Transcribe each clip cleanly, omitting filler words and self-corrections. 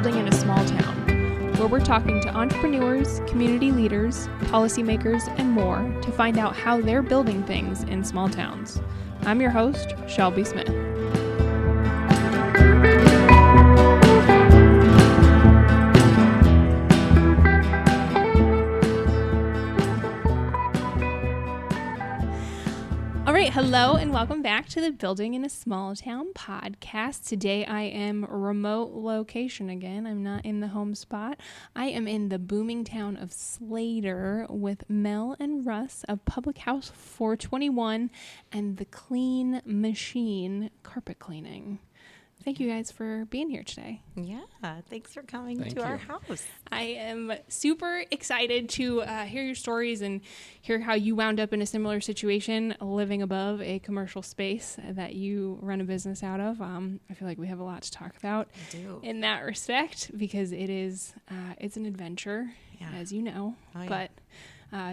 Building in a Small Town, where we're talking to entrepreneurs, community leaders, policymakers, and more to find out how they're building things in small towns. I'm your host, Shelby Smith. All right, hello and welcome back to the Building in a Small Town podcast. Today I am remote location again. I'm not in the home spot. I am in the booming town of Slater with Mel and Russ of Public House 421 and the Clean Machine Carpet Cleaning. Thank you guys for being here today. Yeah, thanks for coming to our house. I am super excited to hear your stories and hear how you wound up in a similar situation living above a commercial space that you run a business out of. I feel like we have a lot to talk about in that respect because it is it's an adventure, as you know. Oh, yeah. But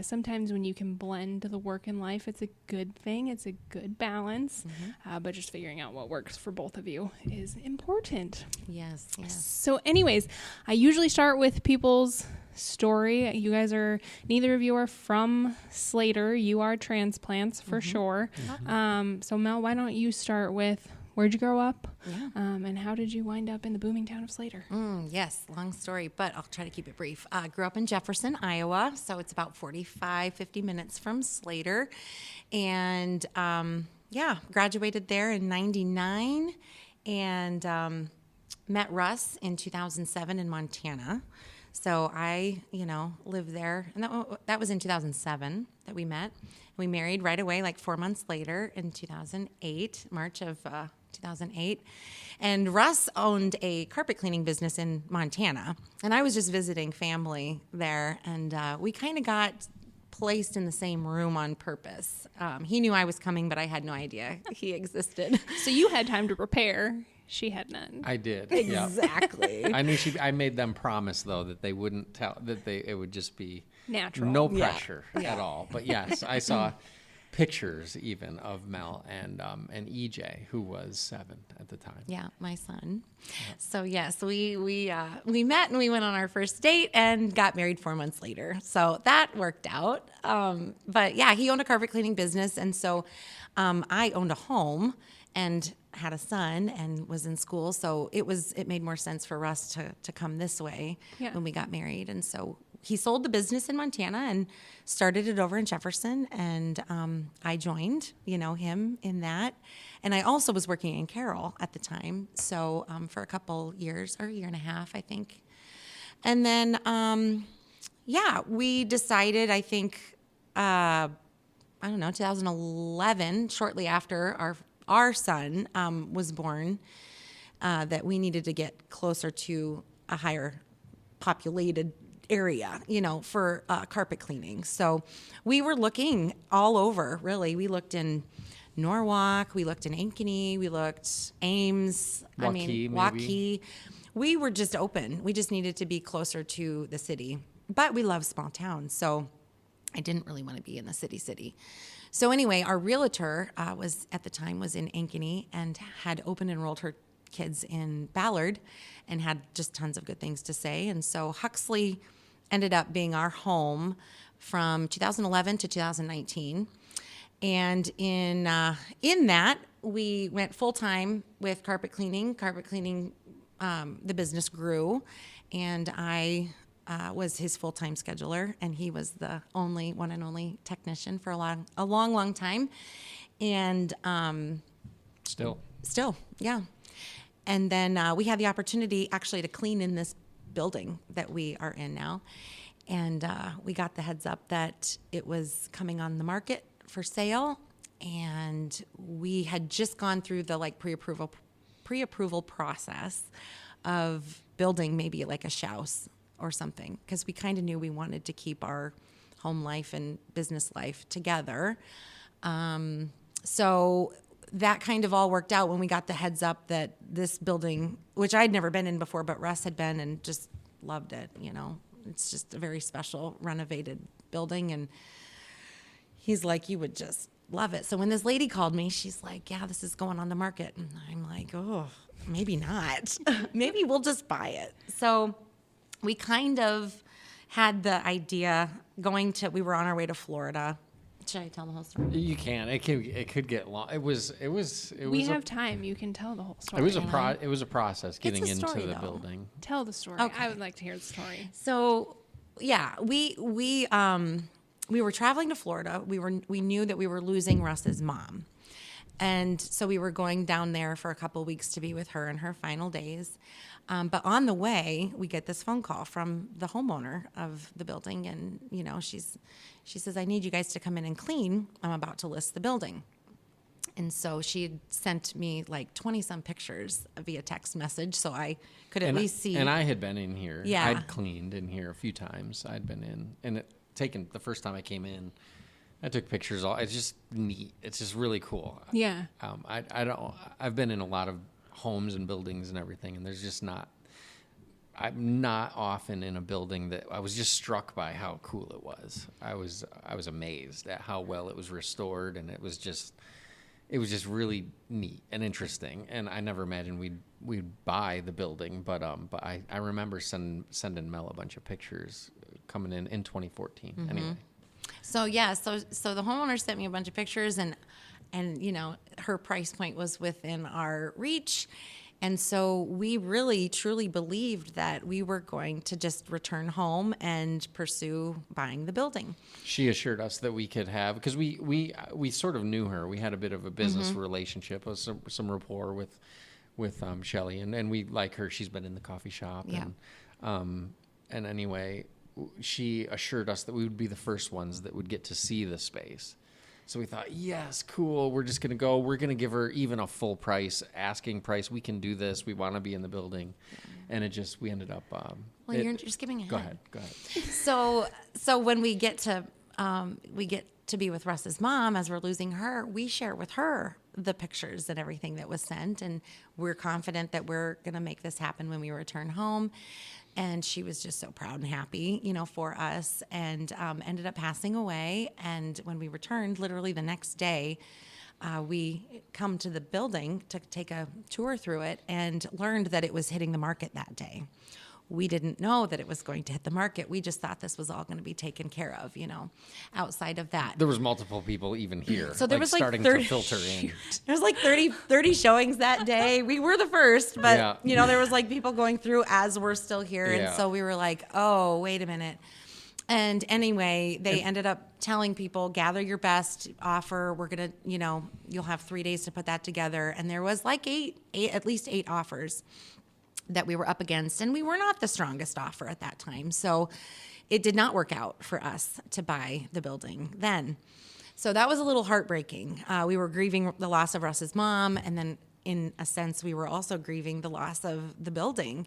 sometimes when you can blend the work and life, it's a good thing. It's a good balance. Mm-hmm. But just figuring out what works for both of you is important. Yes. So anyways, I usually start with people's story. Neither of you are from Slater. You are transplants for sure. Mm-hmm. So Mel, why don't you start with where'd you grow up? Yeah. And how did you wind up in the booming town of Slater? Yes, long story, but I'll try to keep it brief. Grew up in Jefferson, Iowa, so it's about 50 minutes from Slater. And graduated there in 99 and met Russ in 2007 in Montana. So I, lived there. And that was in 2007 that we met. We married right away, like 4 months later in 2008, March of 2008. And Russ owned a carpet cleaning business in Montana. And I was just visiting family there. And we kind of got placed in the same room on purpose. He knew I was coming, but I had no idea he existed. So you had time to prepare. She had none. I did. Exactly. I knew I made them promise though that they wouldn't tell it would just be natural, no pressure at all. But yes, I saw pictures even of Mel and EJ, who was 7 at the time. Yeah, my son. Yeah. So yes, we met and we went on our first date and got married 4 months later. So that worked out. But yeah, he owned a carpet cleaning business, and so I owned a home and had a son and was in school, so it made more sense for Russ to come this way when we got married. And so he sold the business in Montana and started it over in Jefferson, and I joined him in that. And I also was working in Carroll at the time, so for a couple years, or a year and a half, I think. And then we decided, I think 2011, shortly after our son was born, that we needed to get closer to a higher populated area, for carpet cleaning. So we were looking all over, really. We looked in Norwalk, we looked in Ankeny, we looked Ames, Waukee. We were just open. We just needed to be closer to the city. But we love small towns, so I didn't really want to be in the city. So anyway, our realtor was in Ankeny and had open enrolled her kids in Ballard and had just tons of good things to say. And so Huxley ended up being our home from 2011 to 2019. And in that, we went full-time with carpet cleaning. The business grew, and I was his full-time scheduler, and he was the one and only technician for a long time. And Still, yeah. And then we had the opportunity actually to clean in this building that we are in now. And we got the heads up that it was coming on the market for sale. And we had just gone through the pre-approval process of building maybe like a house or something, because we kind of knew we wanted to keep our home life and business life together. So that kind of all worked out when we got the heads up that this building, which I'd never been in before, but Russ had been and just loved it. It's just a very special renovated building. And he's like, you would just love it. So when this lady called me, she's like, yeah, this is going on the market. And I'm like, oh, maybe not. Maybe we'll just buy it. So we kind of had the idea we were on our way to Florida. Should I tell the whole story? You can. It could get long. We have time. You can tell the whole story. It was a process getting It's a into story, the though. building. Tell the story. Okay. I would like to hear the story. So yeah, we were traveling to Florida. We knew that we were losing Russ's mom. And so we were going down there for a couple of weeks to be with her in her final days. But on the way, we get this phone call from the homeowner of the building. And, she says, I need you guys to come in and clean. I'm about to list the building. And so she had sent me like 20-some pictures via text message so I could at least see. And I had been in here. Yeah. I'd cleaned in here a few times. I'd been in. And the first time I came in, I took pictures. It's just neat. It's just really cool. Yeah. I've been in a lot of homes and buildings and everything, and there's just not. I'm not often in a building that I was just struck by how cool it was. I was amazed at how well it was restored, and it was just really neat and interesting. And I never imagined we'd buy the building, but I remember sending Mel a bunch of pictures coming in 2014. Mm-hmm. Anyway. So yeah, so the homeowner sent me a bunch of pictures, and her price point was within our reach, and so we really truly believed that we were going to just return home and pursue buying the building. She assured us that we could have, because we sort of knew her. We had a bit of a business relationship, some rapport with Shelley, and we like her. She's been in the coffee shop, yeah. And anyway. She assured us that we would be the first ones that would get to see the space. So we thought, yes, cool. We're just going to go. We're going to give her even a full price, asking price. We can do this. We want to be in the building. And we ended up. You're just skipping ahead. Go ahead. So when we get to be with Russ's mom, as we're losing her, we share with her the pictures and everything that was sent. And we're confident that we're going to make this happen when we return home. And she was just so proud and happy, for us, and ended up passing away. And when we returned, literally the next day, we come to the building to take a tour through it and learned that it was hitting the market that day. We didn't know that it was going to hit the market. We just thought this was all going to be taken care of, outside of that. There was multiple people even here. So there was starting 30, to filter in. There was 30 showings that day. We were the first, but there was people going through as we're still here. And so we were like, oh, wait a minute. And anyway, they ended up telling people, gather your best offer. We're going to, you'll have 3 days to put that together. And there was at least eight offers that we were up against, and we were not the strongest offer at that time. So it did not work out for us to buy the building then. So that was a little heartbreaking. We were grieving the loss of Russ's mom, and then in a sense, we were also grieving the loss of the building,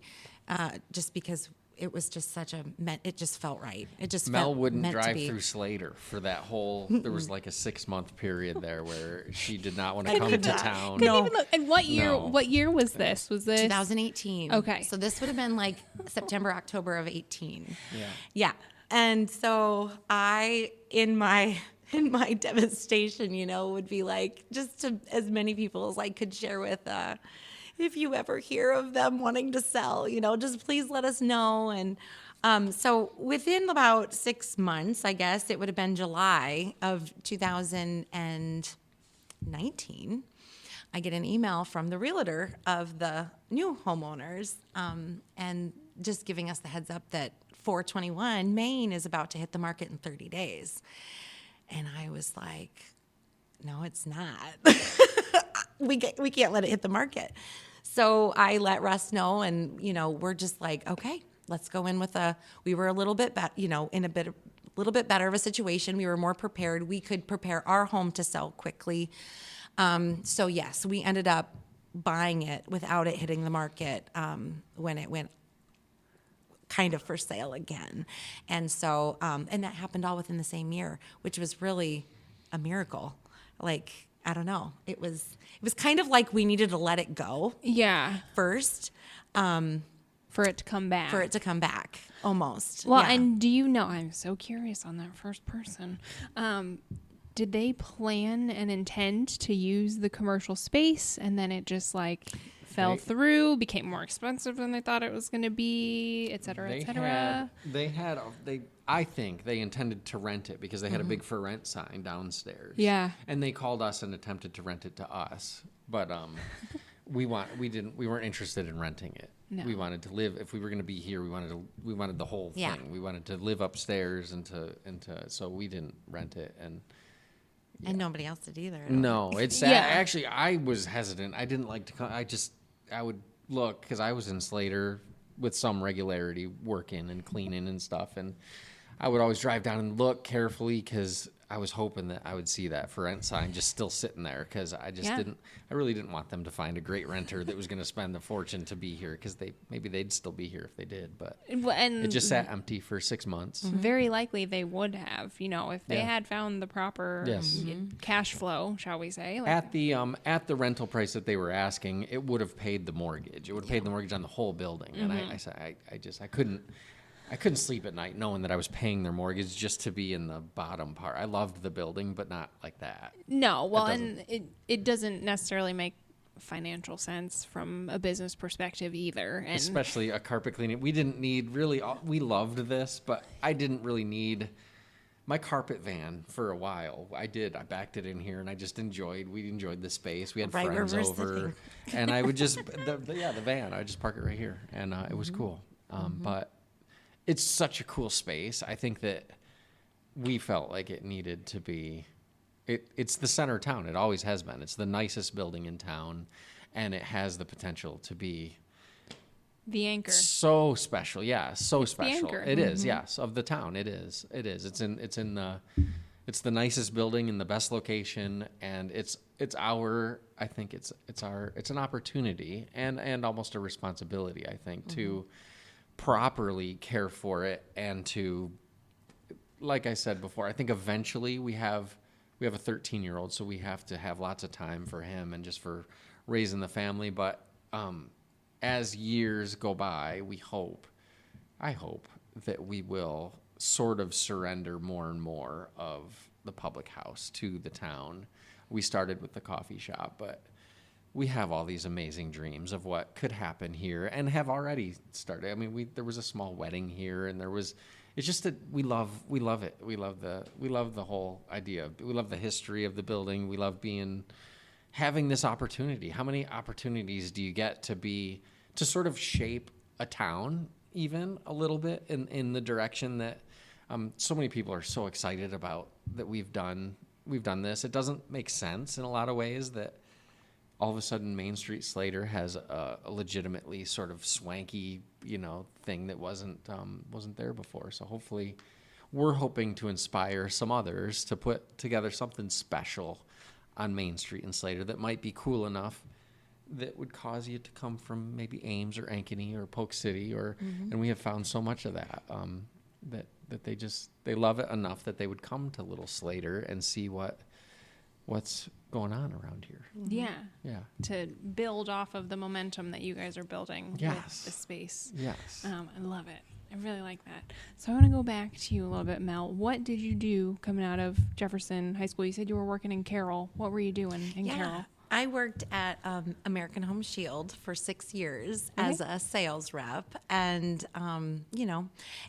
just because it was just it just felt right. It just Mel felt wouldn't meant to drive be. through Slater for that whole. There was like a 6-month period there where she did not want to come to town. Couldn't even look. And what year? No. What year was this? Was this 2018? Okay. So this would have been September, October of 18. Yeah. Yeah. And so I, in my devastation, would be just to as many people as I could share with, if you ever hear of them wanting to sell, just please let us know. And so within about 6 months, I guess it would have been July of 2019, I get an email from the realtor of the new homeowners, and just giving us the heads up that 421 Main is about to hit the market in 30 days. And I was like, no, it's not. We can't let it hit the market. So I let Russ know, and we're just like, okay, let's go in with we were a little bit in a little bit better of a situation. We were more prepared. We could prepare our home to sell quickly. So yes, we ended up buying it without it hitting the market when it went kind of for sale again. And so and that happened all within the same year, which was really a miracle. I don't know. It was kind of like we needed to let it go. Yeah. First. For it to come back. Almost. Well, yeah. and do you know, I'm so curious on that first person. Did they plan and intend to use the commercial space, and then it just fell through, became more expensive than they thought it was going to be, et cetera, et cetera. I think they intended to rent it because they had a big for rent sign downstairs. Yeah. And they called us and attempted to rent it to us. But we weren't interested in renting it. No. We wanted to live. If we were going to be here, we wanted the whole thing. We wanted to live upstairs so we didn't rent it. And nobody else did either. no, it's sad. Yeah. Actually, I was hesitant. I didn't like to come. I would look because I was in Slater with some regularity, working and cleaning and stuff, and I would always drive down and look carefully because I was hoping that I would see that for rent sign just still sitting there because I really didn't want them to find a great renter that was going to spend the fortune to be here because maybe they'd still be here if they did, but it just sat empty for 6 months. Very likely they would have, if they had found the proper cash flow, shall we say. At the rental price that they were asking, it would have paid the mortgage. It would have paid the mortgage on the whole building, and I said I couldn't sleep at night knowing that I was paying their mortgage just to be in the bottom part. I loved the building, but not like that. No, well, it doesn't necessarily make financial sense from a business perspective either. And especially a carpet cleaning. We didn't need we loved this, but I didn't really need my carpet van for a while. I backed it in here, and we enjoyed the space. We had friends over, and I would just, the van, I would just park it right here, and it was cool. But it's such a cool space. I think that we felt like it needed to be. It's the center of town. It always has been. It's the nicest building in town, and it has the potential to be the anchor. So special, yeah, so it's special. The anchor. It is, yes, of the town. It is. It's the nicest building in the best location, and it's an opportunity and almost a responsibility, I think, to properly care for it and to, like I said before, I think eventually we have a 13-year-old, so we have to have lots of time for him and just for raising the family. But as years go by, I hope that we will sort of surrender more and more of the public house to the town. We started with the coffee shop, but we have all these amazing dreams of what could happen here and have already started. I mean, there was a small wedding here, and it's just that we love it. We love the whole idea. We love the history of the building. We love having this opportunity. How many opportunities do you get to sort of shape a town even a little bit in the direction that so many people are so excited about that we've done this. It doesn't make sense in a lot of ways that all of a sudden Main Street Slater has a legitimately sort of swanky, thing that wasn't there before. So hopefully we're hoping to inspire some others to put together something special on Main Street in Slater that might be cool enough that would cause you to come from maybe Ames or Ankeny or Polk City and we have found so much of that that they love it enough that they would come to Little Slater and see what's going on around here. Yeah. To build off of the momentum that you guys are building with the space. Yes. I love it. I really like that. So I want to go back to you a little bit, Mel. What did you do coming out of Jefferson High School? You said you were working in Carroll. What were you doing in Carroll? I worked at American Home Shield for 6 years as a sales rep. And,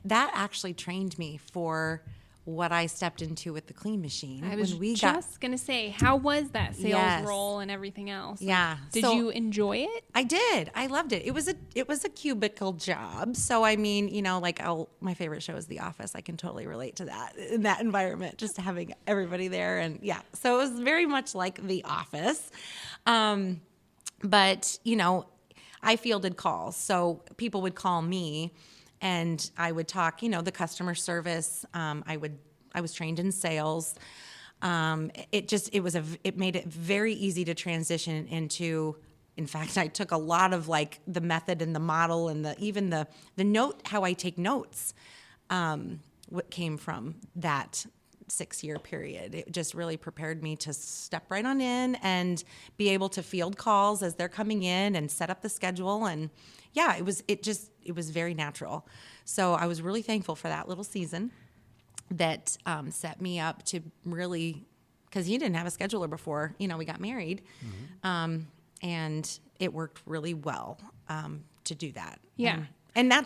that actually trained me for what I stepped into with the clean machine. I was just going to say, how was that sales role and everything else? Yeah. Did you enjoy it? I did. I loved it. It was a cubicle job. So, I mean, my favorite show is The Office. I can totally relate to that in that environment, just having everybody there. And so it was very much like The Office. But, I fielded calls. So people would call me and I would talk, the customer service. I was trained in sales. It made it very easy to transition into. In fact, I took a lot of the method and the model and the note, how I take notes, what came from that 6-year period. It just really prepared me to step right on in and be able to field calls as they're coming in and set up the schedule. And it was very natural. So I was really thankful for that little season that set me up to really, because he didn't have a scheduler before, we got married. And it worked really well to do that. Yeah. And I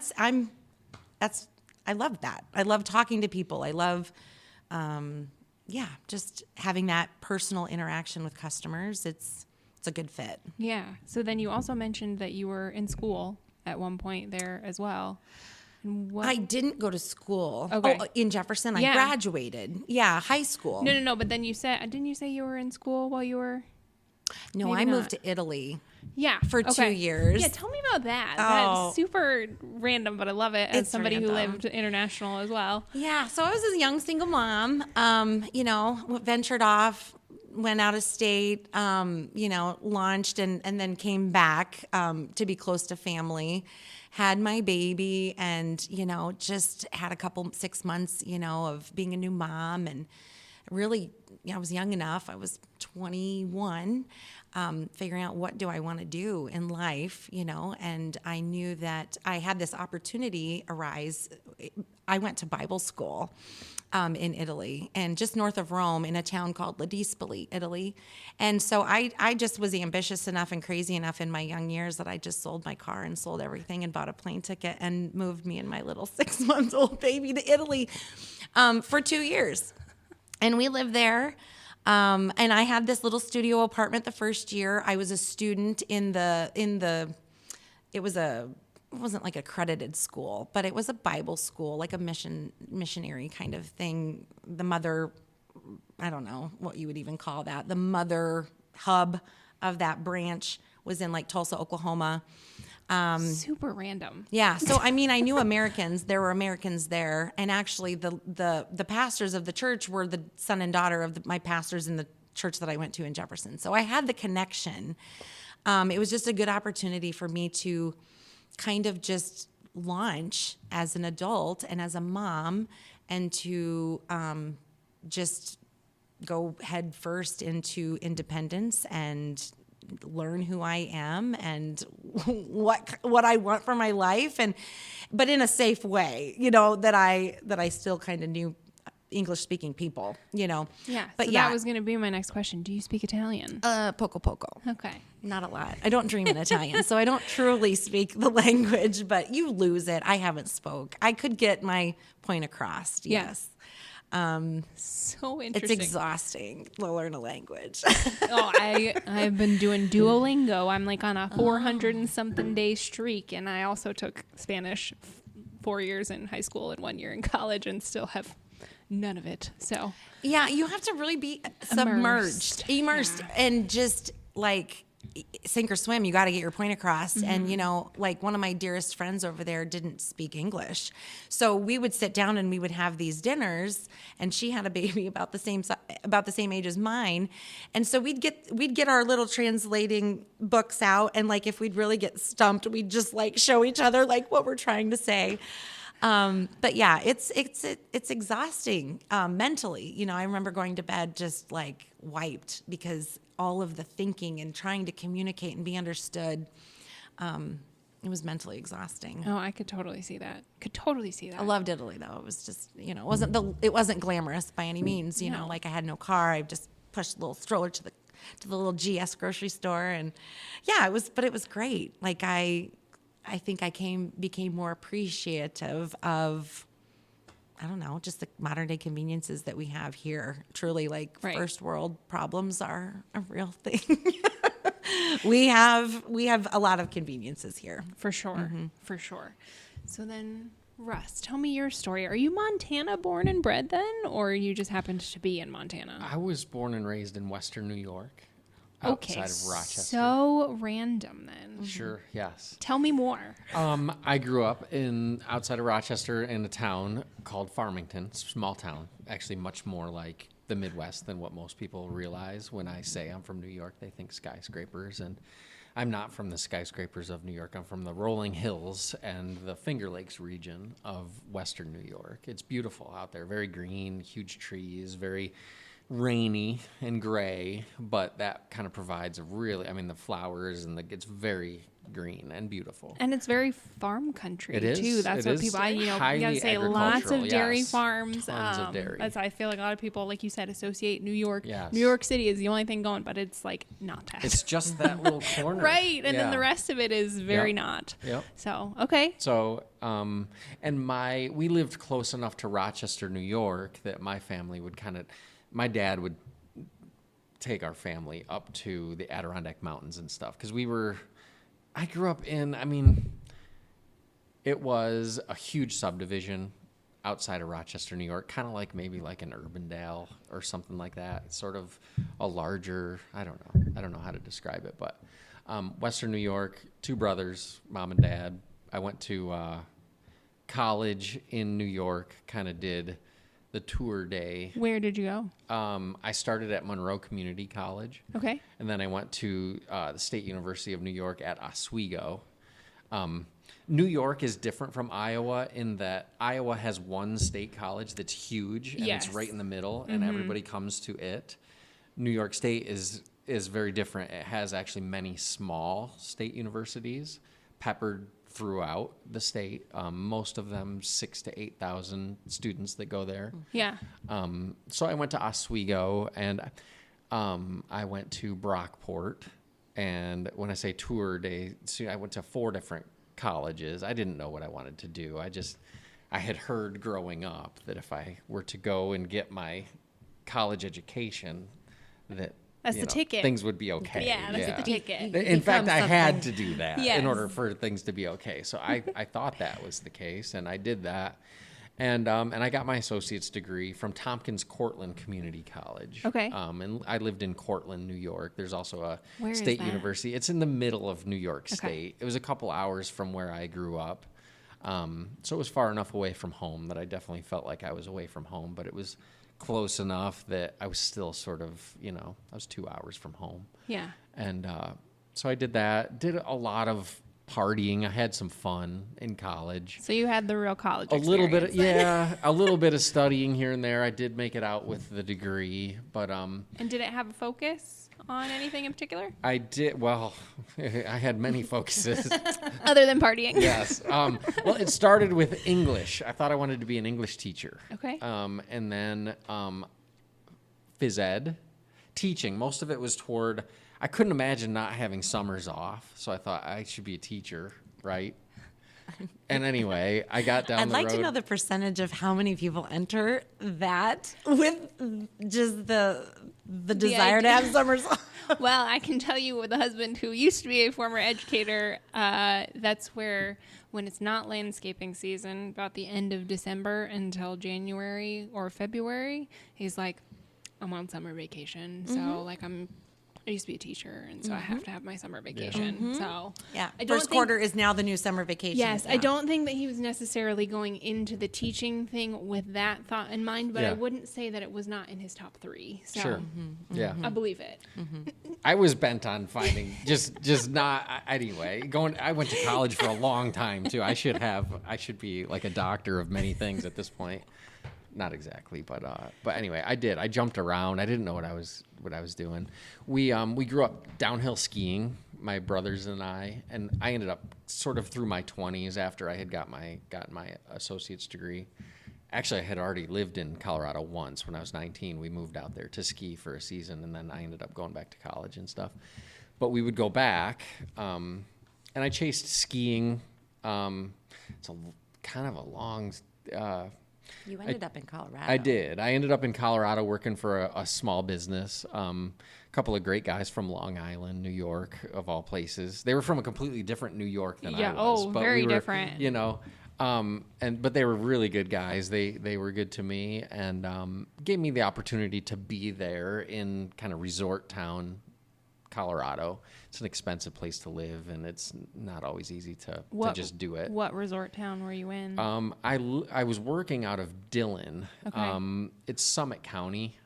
love that. I love talking to people. I love, just having that personal interaction with customers. It's a good fit. Yeah. So then you also mentioned that you were in school at one point there as well. And what? I didn't go to school. Okay. Oh, in Jefferson, Yeah. I graduated. Yeah, high school. No. But then didn't you say you were in school while you were? No, Maybe I not. moved to Italy. Yeah. For 2 years. Yeah, tell me about that. Oh. That's super random, but I love it as It's somebody who random. lived international as well. Yeah, so I was a young single mom, ventured off, went out of state, launched and then came back to be close to family, had my baby and, just had a couple 6 months, of being a new mom and really, I was young enough. I was 21, figuring out what do I want to do in life, and I knew that I had this opportunity arise. I went to Bible school in Italy and just north of Rome in a town called La Dispoli, Italy. And so I just was ambitious enough and crazy enough in my young years that I just sold my car and sold everything and bought a plane ticket and moved me and my little 6-month-old baby to Italy for 2 years. And we lived there. And I had this little studio apartment the first year. I was a student it wasn't like accredited school, but it was a Bible school, like a missionary kind of thing. The mother, I don't know what you would even call that. The mother hub of that branch was in like Tulsa, Oklahoma. Super random. Yeah. So, I knew Americans. There were Americans there. And actually, the pastors of the church were the son and daughter of my pastors in the church that I went to in Jefferson. So I had the connection. It was just a good opportunity for me to kind of just launch as an adult and as a mom and to just go head first into independence and learn who I am and what I want for my life, but in a safe way, that I still kind of knew English speaking people, Yeah. But so that was going to be my next question. Do you speak Italian? Poco poco. Okay. Not a lot. I don't dream in Italian, so I don't truly speak the language, but you lose it. I haven't spoke. I could get my point across. Yes. So It's interesting. exhausting to learn a language. I've been doing Duolingo. I'm like on a 400 and something day streak, and I also took Spanish 4 years in high school and 1 year in college, and still have none of it. So Yeah, you have to really be submerged, immersed, Yeah. and just like sink or swim. You got to get your point across. And, like one of my dearest friends over there didn't speak English. So we would sit down and we would have these dinners, and she had a baby about the same age as mine. And so we'd get our little translating books out. And like, if we'd really get stumped, we'd just like show each other like what we're trying to say. But yeah, it's exhausting, mentally. I remember going to bed just like wiped because all of the thinking and trying to communicate and be understood, it was mentally exhausting. I could totally see that. I loved Italy though. It was just, it wasn't glamorous by any means, No. like I had no car. I just pushed a little stroller to the little GS grocery store. And yeah, but it was great. Like I think I became more appreciative of, I don't know, just the modern day conveniences that we have here. Truly, like Right. first world problems are a real thing. we have a lot of conveniences here. For sure. Mm-hmm. For sure. So then, Russ, tell me your story. Are you Montana born and bred then, or you just happened to be in Montana? I was born and raised in Western New York, Okay. outside of Rochester. So random then. Sure, yes. Tell me more. I grew up outside of Rochester in a town called Farmington, small town, actually much more like the Midwest than what most people realize. When I say I'm from New York, they think skyscrapers, and I'm not from the skyscrapers of New York. I'm from the rolling hills and the Finger Lakes region of Western New York. It's beautiful out there, very green, huge trees, very rainy and gray, but that kind of provides a really, I mean, the flowers and it's very green and beautiful. And it's very farm country It is. too. That's It what is people, you highly gotta say, lots of agricultural, dairy yes. farms. Tons of dairy. That's, I feel like a lot of people, like you said, associate New York. Yes. New York City is the only thing going, but it's like not that. It's just that little corner. Right. And then Yeah. the rest of it is very Yep. not. Yep. So, okay. So, we lived close enough to Rochester, New York, that my family would my dad would take our family up to the Adirondack Mountains and stuff. Because I grew up it was a huge subdivision outside of Rochester, New York, kind of like maybe like an Urbandale or something like that. It's sort of a larger, I don't know how to describe it, but Western New York, 2 brothers, mom and dad. I went to college in New York, kind of did the tour day. Where did you go? I started at Monroe Community College. Okay. And then I went to the State University of New York at Oswego. New York is different from Iowa in that Iowa has one state college that's huge and Yes. it's right in the middle and everybody comes to it. New York State is very different. It has actually many small state universities peppered throughout the state. Most of them 6,000 to 8,000 students that go there. Yeah. So I went to Oswego and I went to Brockport. And when I say tour day, I went to 4 different colleges. I didn't know what I wanted to do. I had heard growing up that if I were to go and get my college education, that That's the ticket. things would be okay. Yeah, that's the ticket. In fact, I Become had to something. do that Yes. in order for things to be okay. So I thought that was the case, and I did that. And I got my associate's degree from Tompkins Cortland Community College. Okay. And I lived in Cortland, New York. There's also a Where is state that? university. It's in the middle of New York State. It was a couple hours from where I grew up. So it was far enough away from home that I definitely felt like I was away from home, but it was close enough that I was still sort of, I was 2 hours from home. Yeah. And so I did that, did a lot of partying. I had some fun in college. So you had the real college A little bit, experience. a little bit of studying here and there. I did make it out with the degree, but And did it have a focus on anything in particular? I did, well, I had many focuses. Other than partying? Yes. Well, it started with English. I thought I wanted to be an English teacher. Okay. And then phys ed, teaching. Most of it was toward, I couldn't imagine not having summers off, so I thought I should be a teacher, right? And anyway, I got down I'd the like road. to know the percentage of how many people enter that with just the desire to idea. have summers off. Well, I can tell you with a husband who used to be a former educator, that's where when it's not landscaping season, about the end of December until January or February, he's like, I'm on summer vacation. So like I used to be a teacher, and so I have to have my summer vacation. So Yeah, I don't first think- quarter is now the new summer vacation. Yes, I Yeah. don't think that he was necessarily going into the teaching thing with that thought in mind, but I Yeah. wouldn't say that it was not in his top 3. So Sure. Yeah. I believe it. I was bent on finding just not anyway. I went to college for a long time too. I should be like a doctor of many things at this point. Not exactly, but anyway, I did. I jumped around. I didn't know what I was doing. We grew up downhill skiing, my brothers and I ended up sort of through my 20s after I had gotten my associate's degree. Actually, I had already lived in Colorado once when I was 19. We moved out there to ski for a season, and then I ended up going back to college and stuff. But we would go back, and I chased skiing. It's kind of a long. You ended up in Colorado. I did. I ended up in Colorado working for a small business. A couple of great guys from Long Island, New York, of all places. They were from a completely different New York than I was. But very we were, different. But they were really good guys. They were good to me and gave me the opportunity to be there in kind of resort town, Colorado. It's an expensive place to live, and it's not always easy to just do it. What resort town were you in? I was working out of Dillon. Okay. It's Summit County.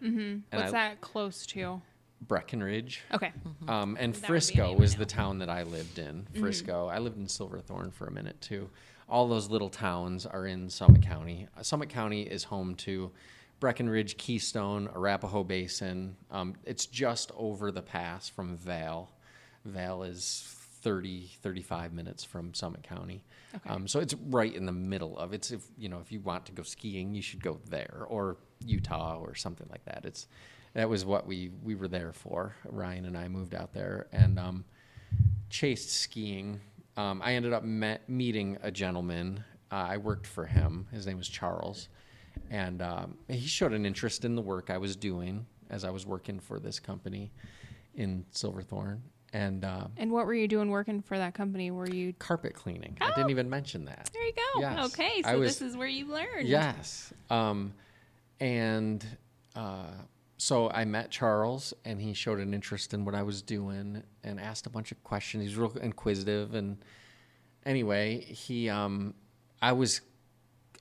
What's that close to? Breckenridge. Okay. And That would be Frisco an was email. the town that I lived in. Frisco. I lived in Silverthorne for a minute too. All those little towns are in Summit County. Summit County is home to Breckenridge, Keystone, Arapahoe Basin. It's just over the pass from Vail. Vail is 35 minutes from Summit County. Okay. So it's right in the middle of it. If you want to go skiing, you should go there, or Utah or something like that. That was what we were there for. Ryan and I moved out there and chased skiing. I ended up meeting a gentleman. I worked for him. His name was Charles. And he showed an interest in the work I was doing as I was working for this company in Silverthorne. And what were you doing working for that company? Were you carpet cleaning? I didn't even mention that. There you go. Yes. Okay, so this is where you learned. Yes. So I met Charles, and he showed an interest in what I was doing and asked a bunch of questions. He was real inquisitive. And anyway, I was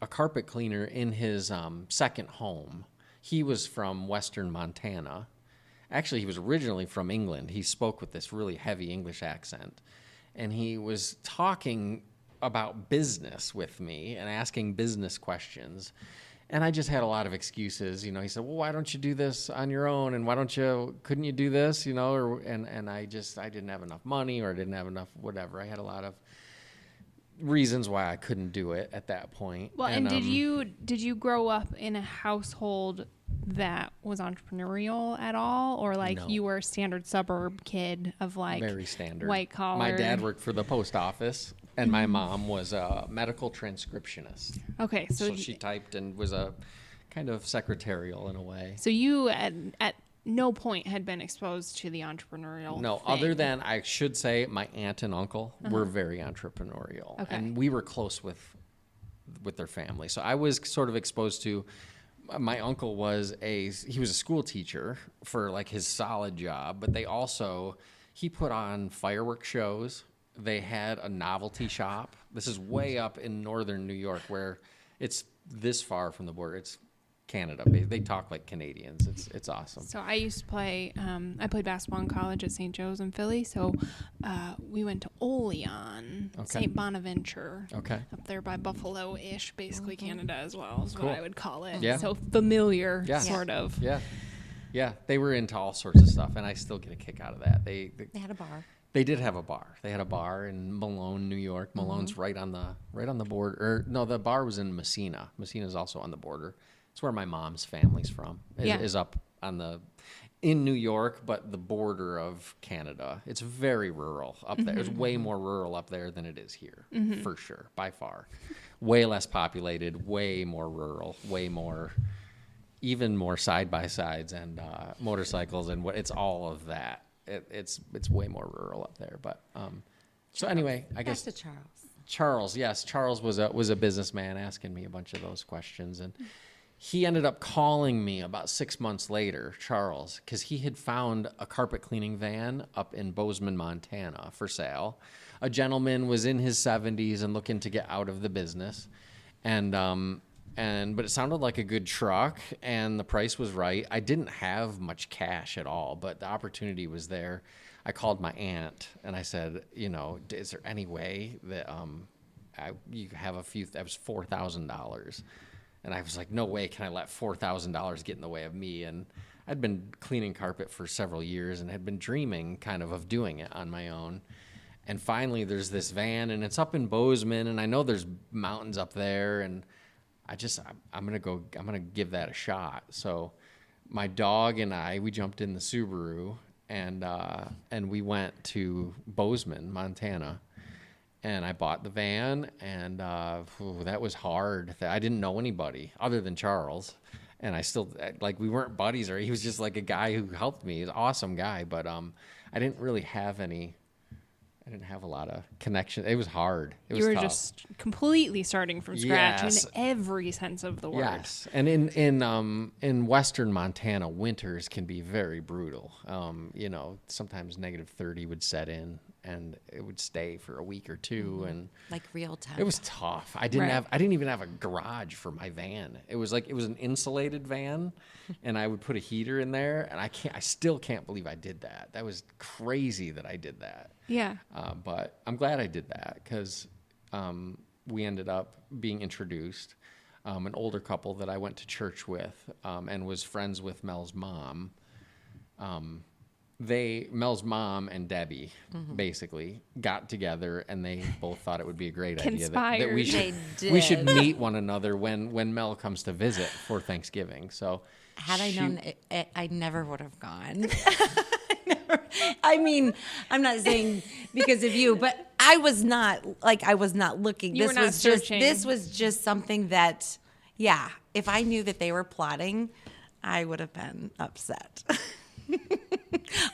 a carpet cleaner in his second home. He was from Western Montana. Actually, he was originally from England. He spoke with this really heavy English accent. And he was talking about business with me and asking business questions. And I just had a lot of excuses. He said, well, why don't you do this on your own? And couldn't you do this? And I didn't have enough money, or I didn't have enough whatever. I had a lot of reasons why I couldn't do it at that point. Well, and did you grow up in a household that was entrepreneurial at all, or No. you were a standard suburb kid of very standard white collar? My dad worked for the post office, and my mom was a medical transcriptionist. Okay, So she typed and was a kind of secretarial in a way. So you at no point had been exposed to the entrepreneurial. No, thing. other than I should say my aunt and uncle were very entrepreneurial, Okay. and we were close with their family. So I was sort of exposed to. My uncle was a school teacher for his solid job, but he put on fireworks shows. They had a novelty shop. This is way up in northern New York, where it's this far from the border. It's Canada. They talk like Canadians. It's awesome. So I used to play. I played basketball in college at St. Joe's in Philly. So we went to Olean, St. Bonaventure, up there by Buffalo-ish, basically Canada as well is what I would call it. Yeah. So familiar, Yeah. sort of. Yeah. They were into all sorts of stuff, and I still get a kick out of that. They had a bar. They did have a bar. They had a bar in Malone, New York. Malone's right on the border. Or no, the bar was in Messina. Messina's also on the border. It's where my mom's family's from. Is up in New York, but the border of Canada. It's very rural up there. It's way more rural up there than it is here, for sure, by far. Way less populated, way more rural, way more, even more side-by-sides and motorcycles, and it's all of that. It's way more rural up there. But so anyway, I guess Back to Charles. Yes, Charles was a businessman asking me a bunch of those questions, and he ended up calling me about 6 months later, Charles, because he had found a carpet cleaning van up in Bozeman, Montana, for sale. A gentleman was in his 70s and looking to get out of the business, but it sounded like a good truck, and the price was right. I didn't have much cash at all, but the opportunity was there. I called my aunt and I said, is there any way that you have that was $4,000. And I was like, no way can I let $4,000 get in the way of me. And I'd been cleaning carpet for several years and had been dreaming kind of doing it on my own. And finally there's this van, and it's up in Bozeman, and I know there's mountains up there, and I'm going to give that a shot. So my dog and we jumped in the Subaru and we went to Bozeman, Montana. And I bought the van, and that was hard. I didn't know anybody other than Charles, and I still we weren't buddies, or he was just a guy who helped me. He's an awesome guy, but I didn't really have any. I didn't have a lot of connection. It was hard. It was tough. just completely starting from scratch Yes. in every sense of the word. Yes, and in western Montana, winters can be very brutal. Sometimes -30 would set in, and it would stay for a week or two, and real time. it was tough. I didn't even have a garage for my van. It was an insulated van, and I would put a heater in there, and I still can't believe I did that. That was crazy that I did that. Yeah. But I'm glad I did that, because we ended up being introduced. an older couple that I went to church with, and was friends with Mel's mom. Mel's mom and Debbie basically got together, and they both thought it would be a great idea that we should meet one another when Mel comes to visit for Thanksgiving. So had I known it, I never would have gone. I mean, I'm not saying because of you, but I was not looking. You were not searching. This was just something that, yeah, if I knew that they were plotting, I would have been upset.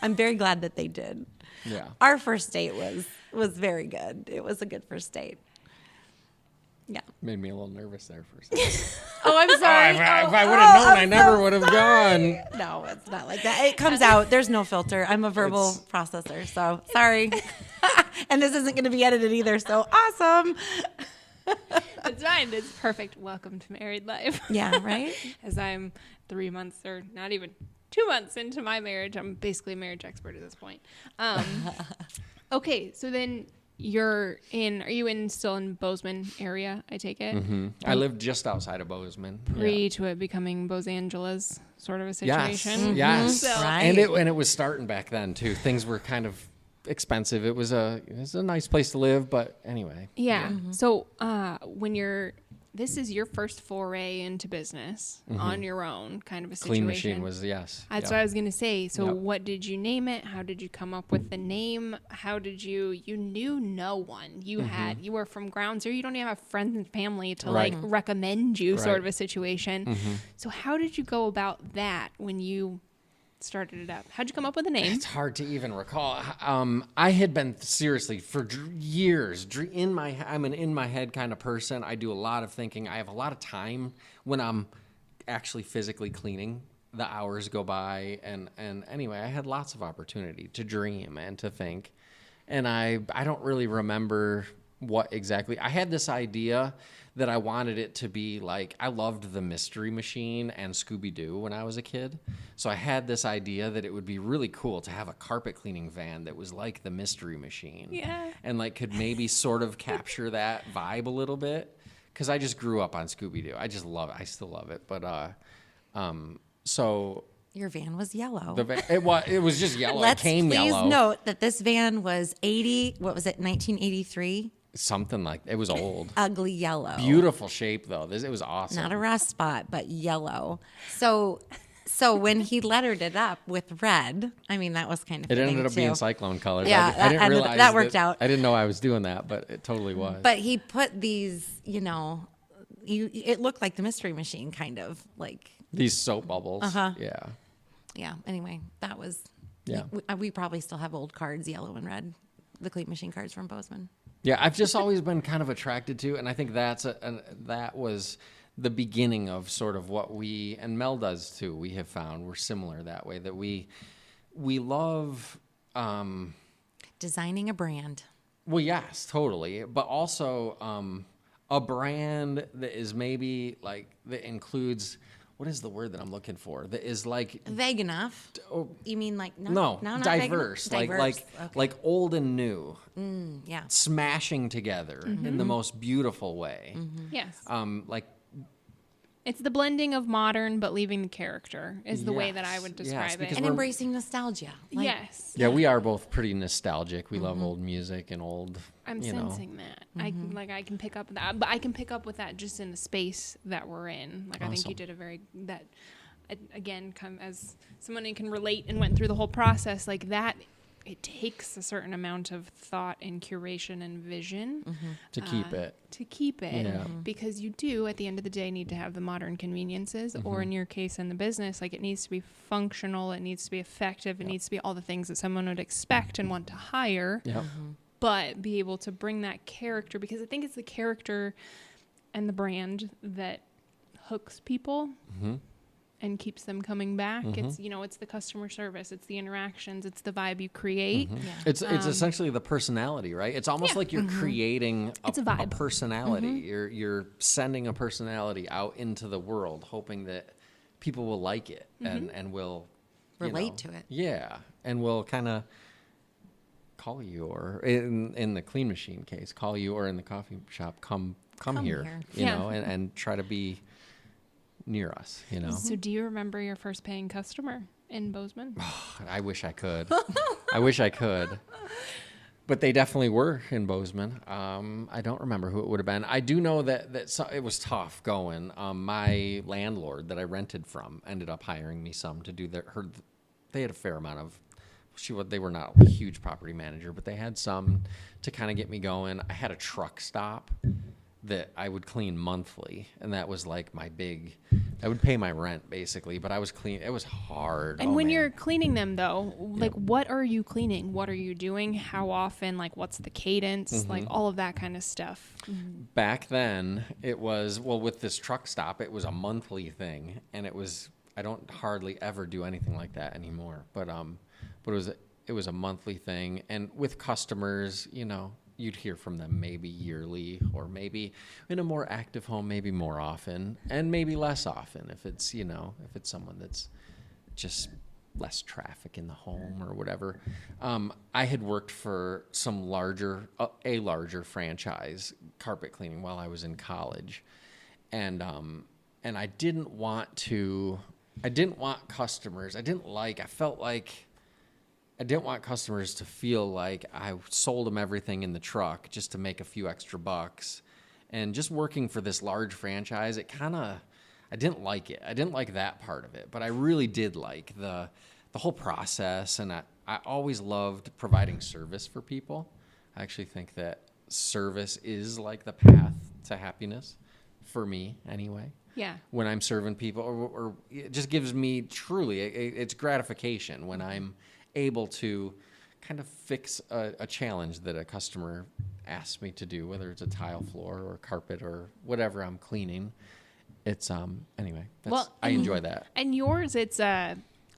I'm very glad that they did. Yeah. Our first date was very good. It was a good first date. Yeah. Made me a little nervous there for a second. Oh, I'm sorry. If I would have known, I never would have gone. No, it's not like that. It comes out. There's no filter. I'm a verbal processor, so sorry. And this isn't going to be edited either, so awesome. It's fine. It's perfect. Welcome to married life. Yeah, right? As I'm 3 months or not even 2 months into my marriage. I'm basically a marriage expert at this point. Okay, so then are you still in Bozeman area, I take it? Mm-hmm. I lived just outside of Bozeman. To it becoming Bose Angeles sort of a situation. Yes, yes. So, Right. And it was starting back then too. Things were kind of expensive. It was a nice place to live, but anyway. yeah. So this is your first foray into business on your own kind of a situation. Clean Machine was, yes. That's what I was going to say. So what did you name it? How did you come up with the name? How did you knew no one. You were from ground zero. You don't even have friends and family to like recommend you sort of a situation. So how did you go about that when you started it up? How'd you come up with the name? It's hard to even recall. I had been seriously for years I'm an in my head kind of person. I do a lot of thinking. I have a lot of time when I'm actually physically cleaning. The hours go by, and anyway, I had lots of opportunity to dream and to think. And I don't really remember what exactly. I had this idea that I wanted it to be like, I loved the Mystery Machine and Scooby-Doo when I was a kid. So I had this idea that it would be really cool to have a carpet cleaning van that was like the Mystery Machine. Yeah. And like could maybe sort of capture that vibe a little bit. Because I just grew up on Scooby-Doo. I just love it. I still love it. But so Your van was yellow. it was just yellow. Let's it came please yellow. note that this van was 1983? Something like it was old. Ugly yellow. Beautiful shape though. It was awesome. Not a rust spot, but yellow. So when he lettered it up with red, I mean, that was kind of It fitting, ended up too. being cyclone colors. Yeah, I didn't realize that worked out. I didn't know I was doing that, but it totally was. But he put these, it looked like the Mystery Machine, kind of like. These soap bubbles. Uh-huh. Yeah. Yeah. Anyway, that was. Yeah. We probably still have old cards, yellow and red, the Clean Machine cards from Bozeman. Yeah, I've just always been kind of attracted to, and I think that was the beginning of sort of what we, and Mel does too, we have found we're similar that way, that we love Designing a brand. well, yes, totally, but also a brand that is maybe like that includes, what is the word that I'm looking for, that is like Vague enough. You mean like no, not diverse, vague enough? Diverse. like old and new, Yeah. smashing together in the most beautiful way. Yes. Like It's the blending of modern but leaving the character is the way that I would describe because it. And embracing nostalgia. Like, Yes. yeah, we are both pretty nostalgic. We love old music and old. I'm sensing that. I can pick up that, but I can pick up with that just in the space that we're in. Like I think you did again, come as someone who can relate and went through the whole process like that. It takes a certain amount of thought and curation and vision to keep it. Yeah. Because you do at the end of the day need to have the modern conveniences, or in your case in the business, like it needs to be functional, it needs to be effective, it needs to be all the things that someone would expect and want to hire. Yep. But be able to bring that character, because I think it's the character and the brand that hooks people and keeps them coming back. It's it's the customer service, it's the interactions, it's the vibe you create. It's essentially the personality, right? It's almost like you're creating a vibe. personality. You're sending a personality out into the world, hoping that people will like it and will Relate to it. Yeah, and will kind of call you, or in the Clean Machine case, call you, or in the coffee shop, come come here, you Yeah. know, and try to be near us, you know. So do you remember your first paying customer in Bozeman? I wish I could. I wish I could. But they definitely were in Bozeman. I don't remember who it would have been. I do know that it was tough going. My landlord that I rented from ended up hiring me some to do they had a fair amount of, they were not a huge property manager, but they had some to kind of get me going. I had a truck stop that I would clean monthly, and that was like I would pay my rent basically, but I was clean. It was hard. And when man. you're cleaning them though, like what are you cleaning? What are you doing? How often? Like what's the cadence? Like all of that kind of stuff. Back then, it was, well, with this truck stop, it was a monthly thing, and I don't hardly ever do anything like that anymore. But it was a monthly thing, and with customers, you know, you'd hear from them maybe yearly, or maybe in a more active home, maybe more often, and maybe less often if it's, you know, if it's someone that's just less traffic in the home or whatever. I had worked for a larger franchise carpet cleaning while I was in college, and I didn't want customers. I didn't want customers to feel like I sold them everything in the truck just to make a few extra bucks. And just working for this large franchise, I didn't like it. I didn't like that part of it, but I really did like the whole process. And I always loved providing service for people. I actually think that service is like the path to happiness for me anyway. Yeah. When I'm serving people, or it just gives me truly, it's gratification when I'm able to kind of fix a challenge that a customer asks me to do, whether it's a tile floor or carpet or whatever I'm cleaning. It's anyway. I enjoy that. And yours, it's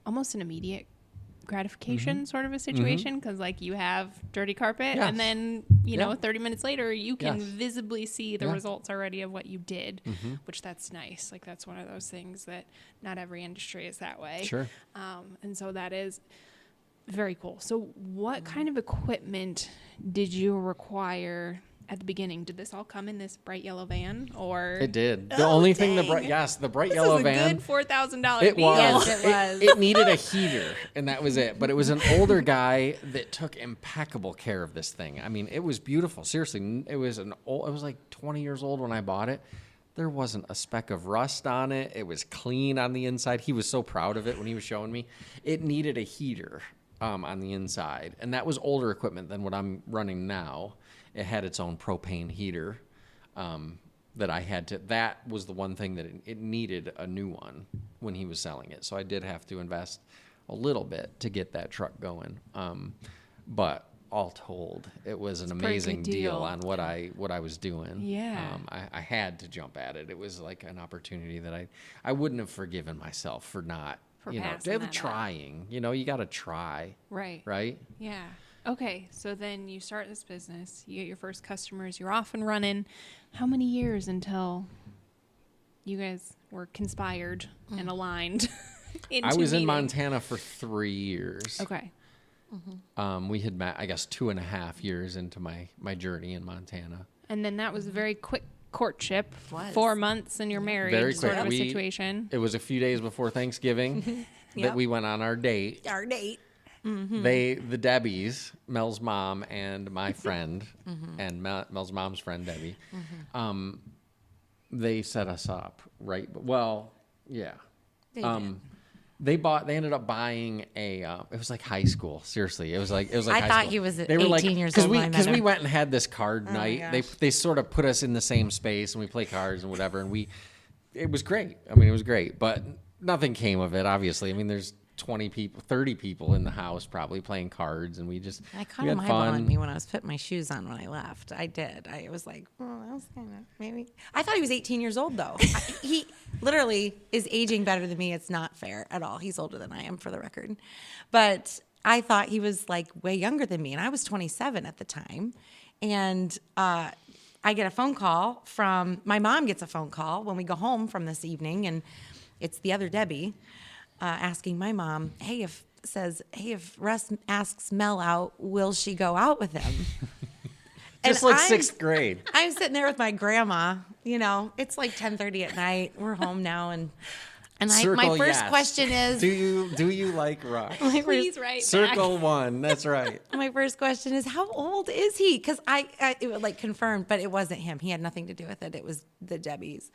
almost an immediate gratification sort of a situation, because like you have dirty carpet, and then you know 30 minutes later you can visibly see the results already of what you did, which that's nice. Like that's one of those things that not every industry is that way. Sure. And so that is very cool. So what kind of equipment did you require at the beginning? Did this all come in this bright yellow van, or? It did. The only thing, the bright yellow van. Good $4,000 It deal. was. Yes, it was. It needed a heater, and that was it. But it was an older guy that took impeccable care of this thing. I mean, it was beautiful. Seriously, it was like 20 years old when I bought it. There wasn't a speck of rust on it. It was clean on the inside. He was so proud of it when he was showing me. It needed a heater on the inside, and that was older equipment than what I'm running now. It had its own propane heater that I had to. That was the one thing that it needed a new one when he was selling it. So I did have to invest a little bit to get that truck going. But all told, it was an amazing deal on what I was doing. Yeah. I had to jump at it. It was like an opportunity that I wouldn't have forgiven myself for not. passing that up. Trying. You know, you got to try. Right. Right? Yeah. Okay. So then you start this business. You get your first customers. You're off and running. How many years until you guys were conspired and aligned? I was in Montana for 3 years. Okay. We had met, I guess, 2.5 years into my journey in Montana. And then that was a very quick courtship. Was. 4 months and you're married. Very sort quick. of a situation. It was a few days before Thanksgiving that we went on our date. Our date. The Debbies, Mel's mom and my friend, and Mel's mom's friend Debbie, they set us up, right? Well, yeah. They did. They ended up buying it was like high school. Seriously, it was like I high thought school. he was They were 18 years old when I met because we him. went and had this card night. gosh. They sort of put us in the same space and we play cards and whatever. And it was great. I mean, it was great, but nothing came of it. Obviously, I mean, there's 20 people, 30 people in the house probably playing cards, and we I had caught him eyeballing me when I was putting my shoes on when I left. I did. I was like, oh, that was kind of maybe. I thought he was 18 years old though. He literally is aging better than me. It's not fair at all. He's older than I am, for the record. But I thought he was like way younger than me, and I was 27 at the time. And I get a phone call from my mom. Gets a phone call when we go home from this evening, and it's the other Debbie. Asking my mom, if Russ asks Mel out, will she go out with him? Just And like sixth grade. I'm sitting there with my grandma. You know, it's like 10:30 at night. We're home now, and my first yes. question is, do you like Russ? Please write Circle back. 1. That's right. my first question is, how old is he? Because it was like confirmed, but it wasn't him. He had nothing to do with it. It was the Debbies.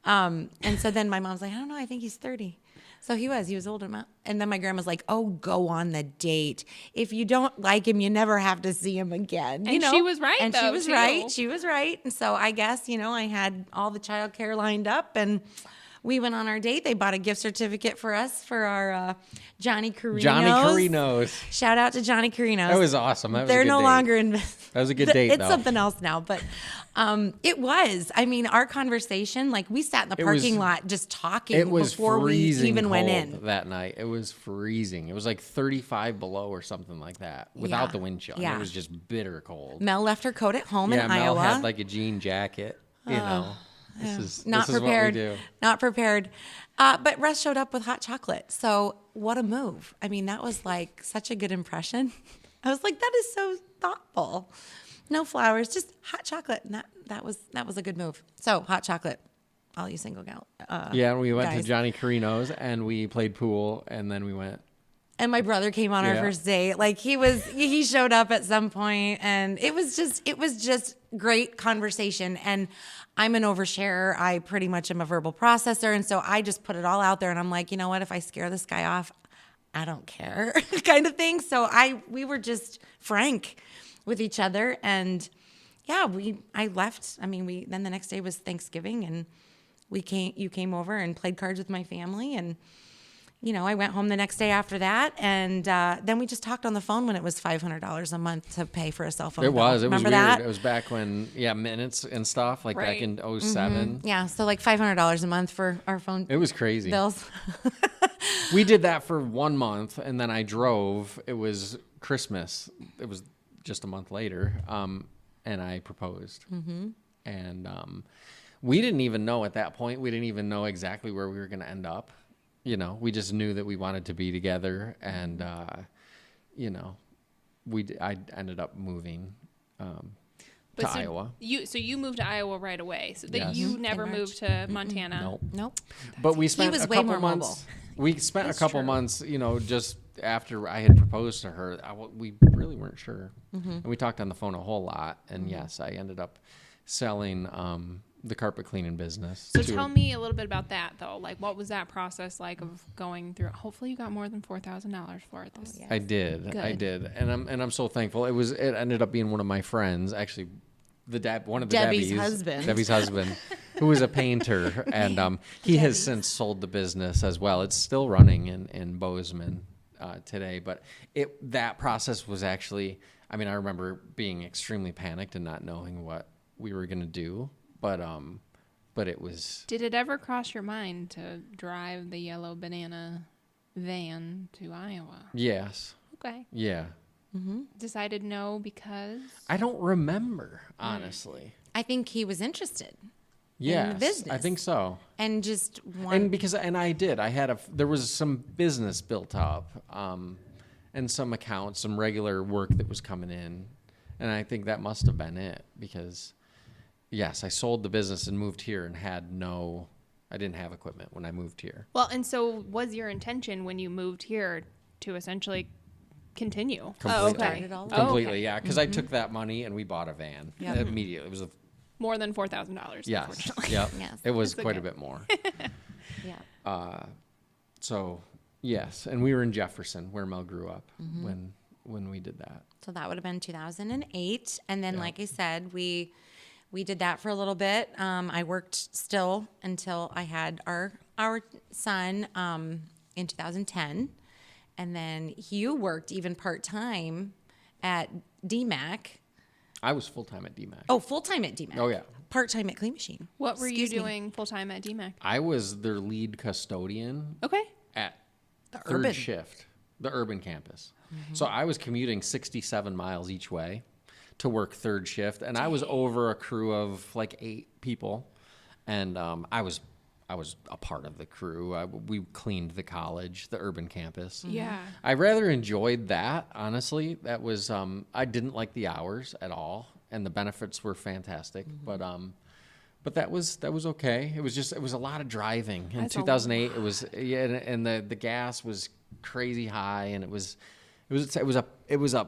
And so then my mom's like, I don't know. I think he's 30. So he was older. And then my grandma's like, oh, go on the date. If you don't like him, you never have to see him again. And she was right, And though, she was too. right. She was right. And so I guess, I had all the childcare lined up, and we went on our date. They bought a gift certificate for us for our Johnny Carinos. Johnny Carinos. Shout out to Johnny Carinos. That was awesome. That was They're a good no date. longer in. That was a good date, It's though. something else now, but it was. I mean, our conversation, like we sat in the parking lot just talking It was before we freezing even went cold in. that night. It was freezing. It was like 35 below or something like that without Yeah. the wind chill. Yeah. It was just bitter cold. Mel left her coat at home in Mel Iowa. had like a jean jacket. This is Not this prepared. Is what we do. Not prepared. But Russ showed up with hot chocolate. So what a move. I mean, that was like such a good impression. I was like, that is so thoughtful. No flowers, just hot chocolate. And that was a good move. So hot chocolate. All you single gal. Yeah, we went guys. to Johnny Carinos and we played pool, and then we went. And my brother came on our Yeah. first date. Like he showed up at some point, and it was just great conversation. And I'm an oversharer. I pretty much am a verbal processor. And so I just put it all out there, and I'm like, you know what? If I scare this guy off, I don't care kind of thing. So we were just frank with each other. And yeah, I left. I mean, then the next day was Thanksgiving, and you came over and played cards with my family, and I went home the next day after that, and then we just talked on the phone when it was $500 a month to pay for a cell phone. It was Remember weird. that? It was back when minutes and stuff like Right. back in 07. Yeah, so like $500 a month for our phone It was crazy. bills. We did that for 1 month, and then I drove. It was Christmas. It was just a month later, and I proposed. Mm-hmm. And we didn't even know at that point. We didn't even know exactly where we were going to end up. We just knew that we wanted to be together, and I ended up moving to Iowa. You moved to Iowa right away, so that Yes. you never In March. moved to Montana. Nope. Nope. But we spent was a way couple more months. mobile. We spent That's a couple true. months, just after I had proposed to her. We really weren't sure, and we talked on the phone a whole lot. And yes, I ended up selling the carpet cleaning business. So tell me a little bit about that, though. Like, what was that process like of going through? Hopefully, you got more than $4,000 for it. This. Yeah. I did, Good. and I'm so thankful. It ended up being one of my friends, actually, one of the Debbie's Debbie's husband, who was a painter, and he has since sold the business as well. It's still running in Bozeman today, but that process was actually. I mean, I remember being extremely panicked and not knowing what we were going to do, but it was. Did it ever cross your mind to drive the yellow banana van to Iowa? Yes. Okay. Yeah. Decided no because I don't remember, honestly. I think he was interested Yes, business. I think so. and just And I did. There was some business built up, and some accounts, some regular work that was coming in, and I think that must have been it because, yes, I sold the business and moved here and I didn't have equipment when I moved here. well, and so was your intention when you moved here to essentially continue? Completely. Started all over. Completely, okay. yeah. Because I took that money and we bought a van Yep. immediately. It was More than $4,000. yes, Unfortunately. yep. Yes. It was It's quite okay. a bit more. Yeah. So yes, and we were in Jefferson where Mel grew up when we did that. So that would have been 2008. And then, Yeah. like I said, we did that for a little bit. I worked still until I had our son in 2010. And then Hugh worked even part-time at DMAC. I was full time at DMAC. Oh, full-time at DMAC. Oh, yeah. Part-time at Clean Machine. What were Excuse you me. doing full time at DMAC? I was their lead custodian Okay. at The third urban. shift, the urban campus. So I was commuting 67 miles each way to work third shift, and I was over a crew of like 8 people, and I was a part of the crew. We cleaned the college, the urban campus. Yeah. I rather enjoyed that, honestly. That was I didn't like the hours at all, and the benefits were fantastic. But that was okay. It was a lot of driving. In That's a 2008, it was and the gas was crazy high, and it was a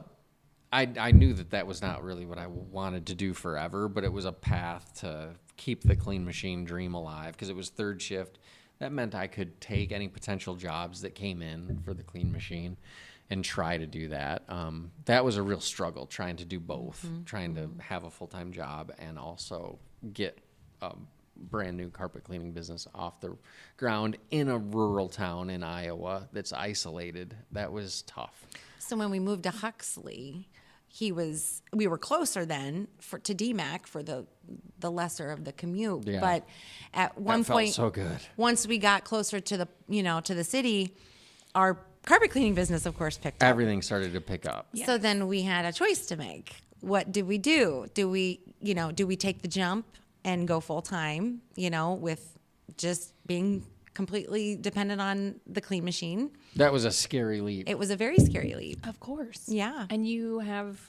I knew that was not really what I wanted to do forever, but it was a path to keep the Clean Machine dream alive, because it was third shift. That meant I could take any potential jobs that came in for the Clean Machine and try to do that. That was a real struggle, trying to do both, trying to have a full-time job and also get a brand new carpet cleaning business off the ground in a rural town in Iowa that's isolated. That was tough. So when we moved to Huxley, we were closer then to DMAC for the lesser of the commute. Yeah. But at one That point, felt so good. once we got closer to the city, our carpet cleaning business, of course, picked up. Everything started to pick up. Yeah. So then we had a choice to make. What did we do? Do we take the jump and go full time, with just being completely dependent on the Clean Machine? That was a scary leap. It was a very scary leap. Of course. Yeah. And you have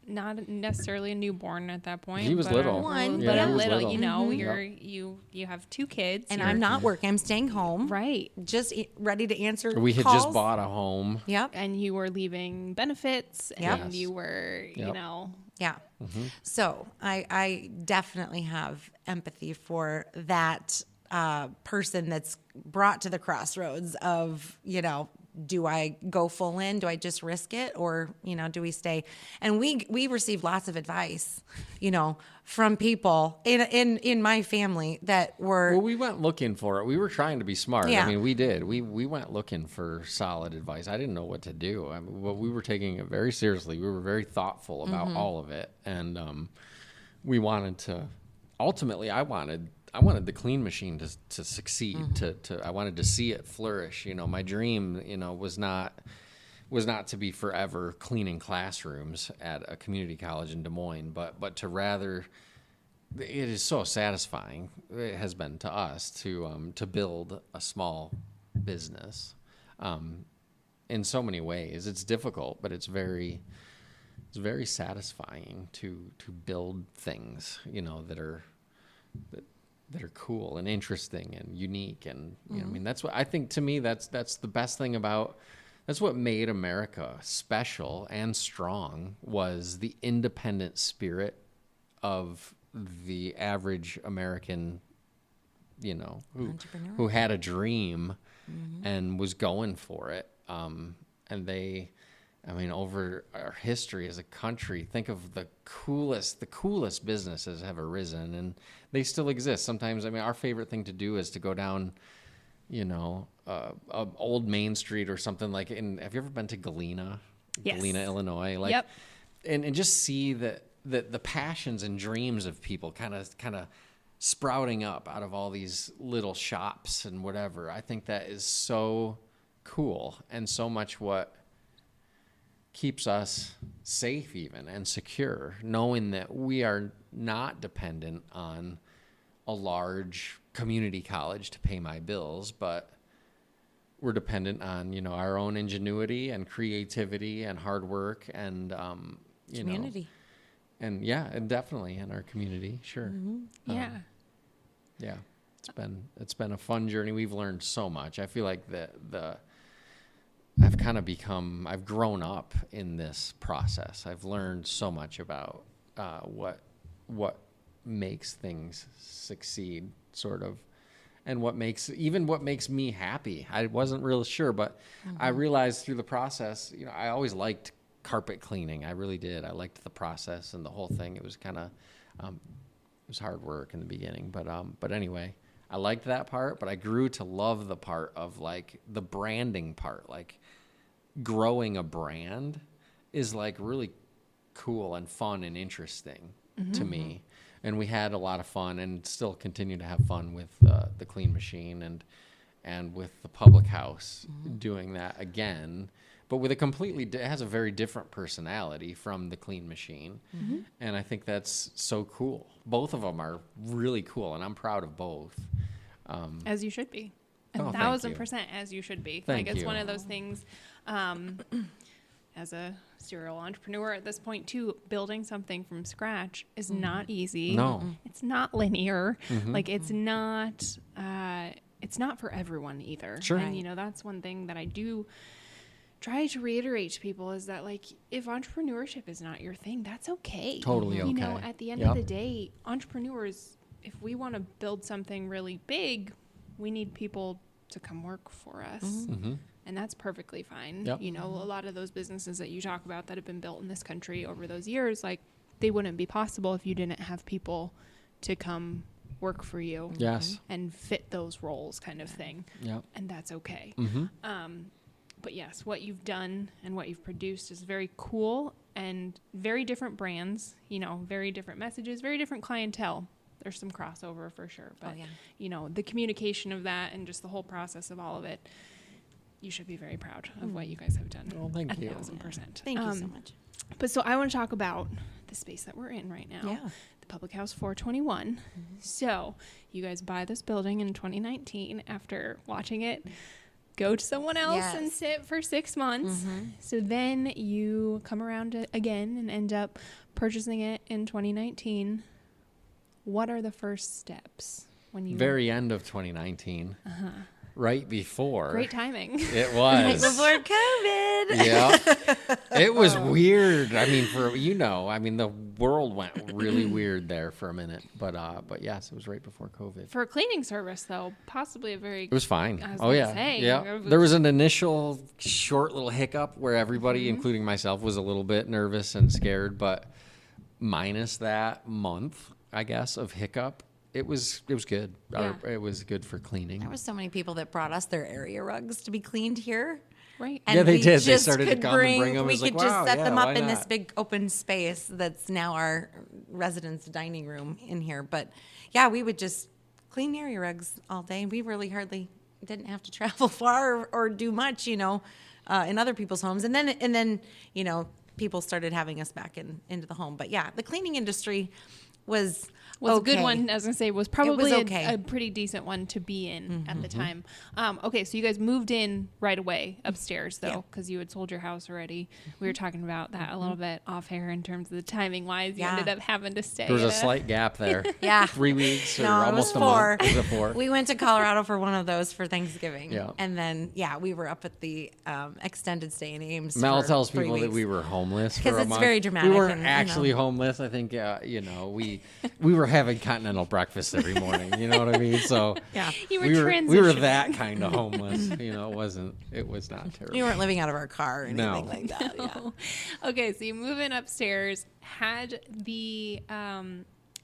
not necessarily a newborn at that point. He was but little. One, but Yeah, a he was little. little. You have two kids. And You're- I'm not working. I'm staying home. right. Just ready to answer We had calls. just bought a home. Yep. And you were leaving benefits, Yep. and you were, Yep. Yeah. So I definitely have empathy for that person that's brought to the crossroads of, do I go full in? Do I just risk it? Or, do we stay? And we received lots of advice, from people in my family that were. Well, we went looking for it. We were trying to be smart. Yeah. I mean, we did. We went looking for solid advice. I didn't know what to do. I mean, we were taking it very seriously. We were very thoughtful about all of it, and we wanted to. Ultimately, I wanted the Clean Machine to succeed. I wanted to see it flourish. My dream, was not to be forever cleaning classrooms at a community college in Des Moines, but to rather. It is so satisfying. It has been to us to build a small business, in so many ways. It's difficult, but it's very satisfying to build things, that are cool and interesting and unique. And I mean, that's what I think. To me, that's the best thing about. That's what made America special and strong, was the independent spirit of the average American, who had a dream and was going for it. And over our history as a country, think of the coolest businesses have arisen, and they still exist. Sometimes, our favorite thing to do is to go down, Old Main Street or something like. Have you ever been to Galena? Yes. Galena, Illinois. Yep. And just see the passions and dreams of people kind of sprouting up out of all these little shops and whatever. I think that is so cool, and so much what keeps us safe even and secure, knowing that we are not dependent on a large community college to pay my bills, but we're dependent on, our own ingenuity and creativity and hard work and, Community. And definitely in our community. Sure. Yeah. Yeah. It's been a fun journey. We've learned so much. I feel like I've grown up in this process. I've learned so much about what makes things succeed, sort of, and what makes me happy. I wasn't real sure, but I realized through the process, I always liked carpet cleaning. I really did. I liked the process and the whole thing. It was kind of, it was hard work in the beginning, but anyway, I liked that part, but I grew to love the part of like the branding part. Like growing a brand is like really cool and fun and interesting to me. And we had a lot of fun and still continue to have fun with the Clean Machine and with the public house doing that again, but with it has a very different personality from the Clean Machine. And I think that's so cool. Both of them are really cool, and I'm proud of both. As you should be. Oh, thank 1,000% as you should be. Thank It's you. one of those things. as a serial entrepreneur at this point too, building something from scratch is not easy. No. It's not linear. Like it's not for everyone either. Sure. And, that's one thing that I do try to reiterate to people is that, like, if entrepreneurship is not your thing, that's okay. Totally okay. At the end of the day, entrepreneurs, if we want to build something really big, we need people to come work for us. And that's perfectly fine. Yep. A lot of those businesses that you talk about that have been built in this country over those years, like, they wouldn't be possible if you didn't have people to come work for you. Yes. And fit those roles, kind of thing. Yep. And that's okay. But yes, what you've done and what you've produced is very cool, and very different brands, very different messages, very different clientele. There's some crossover for sure, but the communication of that and just the whole process of all of it, you should be very proud of what you guys have done. Well, thank you. 1,000%. Thank you so much. But so I want to talk about the space that we're in right now. Yeah. The Public House 421. So you guys buy this building in 2019 after watching it go to someone else and sit for 6 months. So then you come around again and end up purchasing it in 2019. What are the first steps when you... Very end of 2019. Right before. Great timing. It Right was. before COVID. Yeah. It was weird. I mean, the world went really weird there for a minute. But yes, it was right before COVID. For a cleaning service, though, possibly a very... It was fine. I was Oh, gonna yeah. say, Yeah. it was- There was an initial short little hiccup where everybody, including myself, was a little bit nervous and scared. But minus that month, I guess, of hiccup, it was good. Yeah. It was good for cleaning. There were so many people that brought us their area rugs to be cleaned here. Right. Yeah, they we did. They just started to could come and bring them. We It's could like, just wow, set yeah, them up why in this not? big open space that's now our residence dining room in here. But yeah, we would just clean area rugs all day. We really hardly didn't have to travel far or do much, in other people's homes. And then people started having us back into the home. But yeah, the cleaning industry was a good okay. one, as I say, was probably okay. a pretty decent one to be in at the time. Okay, so you guys moved in right away upstairs, though, because you had sold your house already. We were talking about that a little bit off air in terms of the timing wise. You ended up having to stay. There was a slight gap there. Yeah. 3 weeks or No, it almost was 4. a month. Was it 4? We went to Colorado for one of those for Thanksgiving. Yeah. And then, we were up at the extended stay in Ames. Mel for tells 3 people that weeks. we were homeless for 'Cause a it's month. very dramatic We weren't and, actually homeless. I think, we were having continental breakfast every morning. You know what I mean? So Yeah. You were we were transitioning. that kind of homeless. It was not terrible. We weren't living out of our car or anything No. like that. Yeah. Okay, so you move in upstairs, had the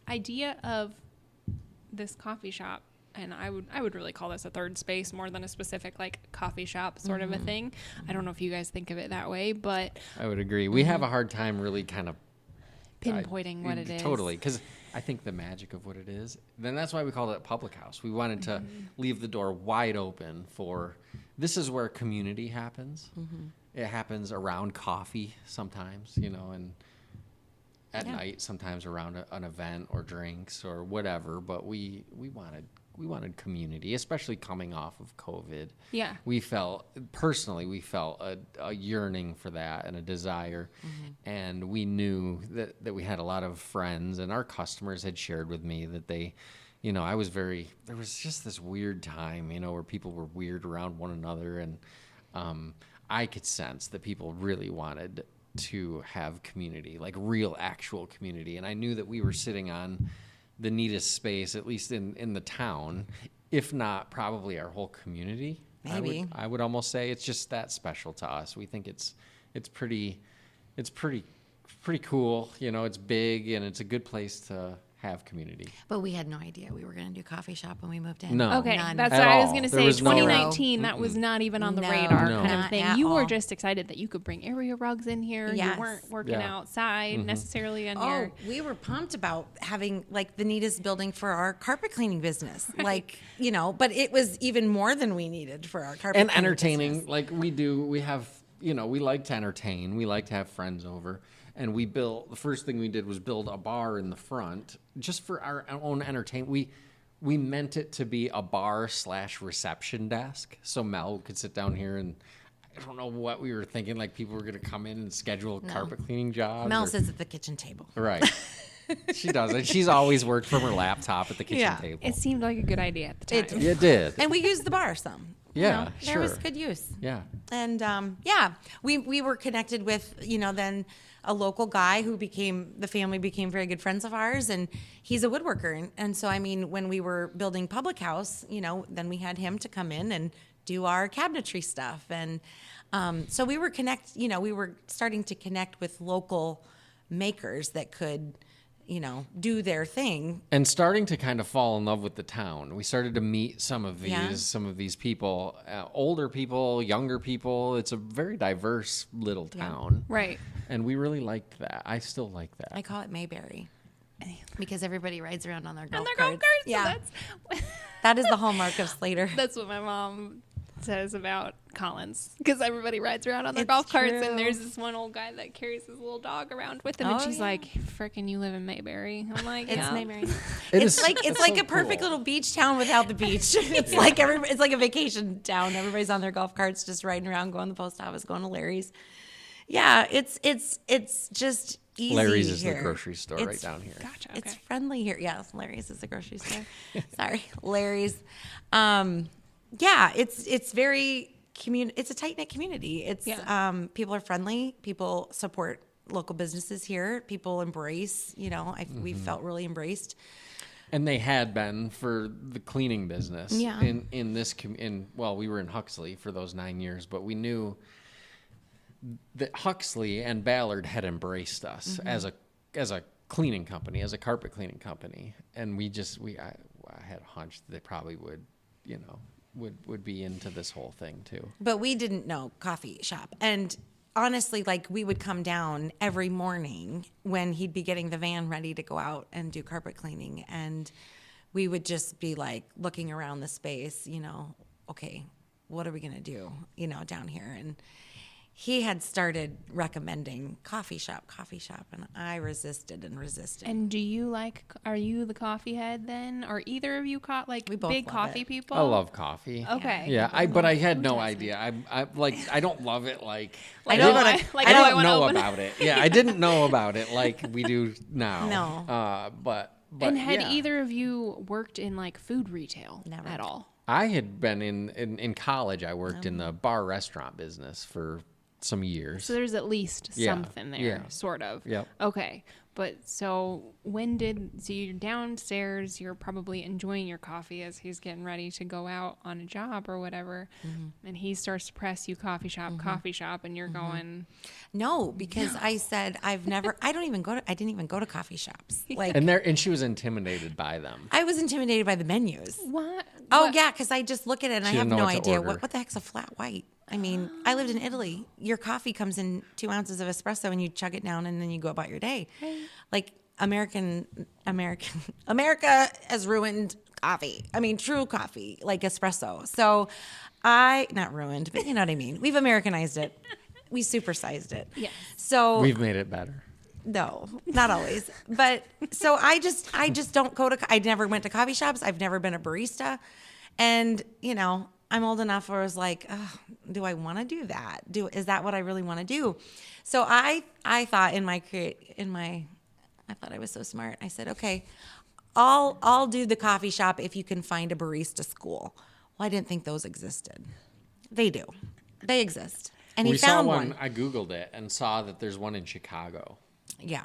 idea of this coffee shop, and I would really call this a third space more than a specific like coffee shop sort of a thing. I don't know if you guys think of it that way, but I would agree. We have a hard time really kind of pinpointing what it is. Totally, because I think the magic of what it is, then that's why we called it a public house. We wanted to leave the door wide open for, this is where community happens. It happens around coffee sometimes, and at night sometimes around an event or drinks or whatever. But we wanted community, especially coming off of COVID. Yeah. We felt a yearning for that and a desire. And we knew that we had a lot of friends, and our customers had shared with me that they, there was just this weird time, where people were weird around one another. And I could sense that people really wanted to have community, like real, actual community. And I knew that we were sitting on the neatest space, at least in the town, if not probably our whole community. Maybe. I would almost say it's just that special to us. We think it's pretty cool. It's big and it's a good place to have community. But we had no idea we were going to do coffee shop when we moved in. No. Okay, None. that's At what I was all. going to There say. was no- 2019, that was not even on the No. radar No. kind of Not thing. at You were all. just excited that you could bring area rugs in here. Yes. You weren't working Yeah. outside necessarily on your... Oh, we were pumped about having like the neatest building for our carpet cleaning business. Like, but it was even more than we needed for our carpet And cleaning entertaining, business. like we have, we like to entertain. We like to have friends over. And the first thing we did was build a bar in the front just for our own entertainment. We meant it to be a bar / reception desk. So Mel could sit down here and I don't know what we were thinking. Like people were going to come in and schedule carpet cleaning jobs. Mel sits at the kitchen table. Right. She does. And she's always worked from her laptop at the kitchen table. It seemed like a good idea at the time. It did. And we used the bar some. Yeah, There sure. was good use. Yeah. And we were connected with, then a local guy who the family became very good friends of ours, and he's a woodworker. And so, I mean, when we were building Public House, then we had him to come in and do our cabinetry stuff. And so we were we were starting to connect with local makers that could, do their thing. And starting to kind of fall in love with the town. We started to meet some of these people, older people, younger people. It's a very diverse little town. Right. And we really liked that. I still like that. I call it Mayberry because everybody rides around on their golf On their carts. golf carts. Yeah. So That is the hallmark of Slater. that's what my mom says about Collins, because everybody rides around on their It's golf carts, true. and there's this one old guy that carries his little dog around with him, and Oh, she's yeah. like, "Frickin' you live in Mayberry." I'm like, It's yeah. Mayberry. It's It's like a perfect little beach town without the beach. It's it's like a vacation town. Everybody's on their golf carts, just riding around, going to the post office, going to Larry's. Yeah, it's just easy. Larry's is here. the grocery store right It's- down here. Gotcha. It's Okay. friendly here. Yes, Larry's is the grocery store. Sorry, Larry's. It's very it's a tight knit community. It's people are friendly. People support local businesses here. People embrace. We felt really embraced. And they had been for the cleaning business. Yeah. We were in Huxley for those 9 years, but we knew that Huxley and Ballard had embraced us as a cleaning company, as a carpet cleaning company, and I had a hunch that they probably would, would be into this whole thing too. But we didn't know coffee shop. And honestly, we would come down every morning when he'd be getting the van ready to go out and do carpet cleaning. And we would just be looking around the space, okay, what are we going to do, down here? And he had started recommending coffee shop. And I resisted. And are you the coffee head then? Are either of you We both big love coffee it. people? I love coffee. Okay. Yeah, but I had no idea. I don't love it Like, I oh, didn't- I I didn't wanna know open- about it. Yeah, I didn't know about it like we do now. No. But and had yeah. either of you worked in food retail Never. at all? I had been in college. I worked in the bar restaurant business for some years. So there's at least Yeah, something there, yeah. sort of. Yep. Okay. But so you're downstairs, you're probably enjoying your coffee as he's getting ready to go out on a job or whatever. And he starts to press you coffee shop, and you're going, No, because I said I didn't even go to coffee shops. And she was intimidated by them. I was intimidated by the menus. what? Oh What? yeah, because I just look at it and I She have didn't know no what to idea order. what the heck's a flat white. I mean, I lived in Italy. Your coffee comes in 2 ounces of espresso and you chug it down and then you go about your day. Like America has ruined coffee. I mean, true coffee, like espresso. So not ruined, but you know what I mean. We've Americanized it. We supersized it. Yes. So We've made it better. no, not always. But so I just don't go to, I never went to coffee shops. I've never been a barista. And, I'm old enough where I was like, oh, do I want to do that? Is that what I really want to do? So I thought I thought I was so smart. I said, okay, I'll do the coffee shop if you can find a barista school. Well, I didn't think those existed. They do. They exist. And he We saw found one. I Googled it and saw that there's one in Chicago. Yeah.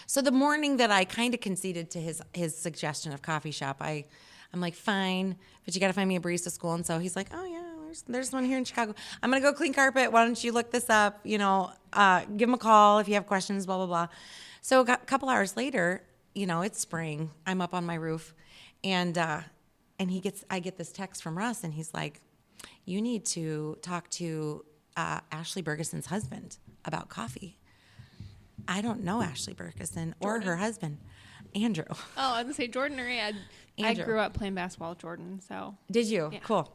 So the morning that I kind of conceded to his suggestion of coffee shop, I'm like, fine, but you got to find me a barista school. And so he's like, oh yeah, there's one here in Chicago. I'm going to go clean carpet. Why don't you look this up? Give him a call if you have questions, blah, blah, blah. So a couple hours later, it's spring. I'm up on my roof and I get this text from Russ and he's like, you need to talk to Ashley Bergeson's husband about coffee. I don't know Ashley Bergeson or her husband, Andrew. Oh, I was going to say Jordan or Ed. I Andrew. grew up playing basketball with Jordan, so. Did you? Yeah. Cool.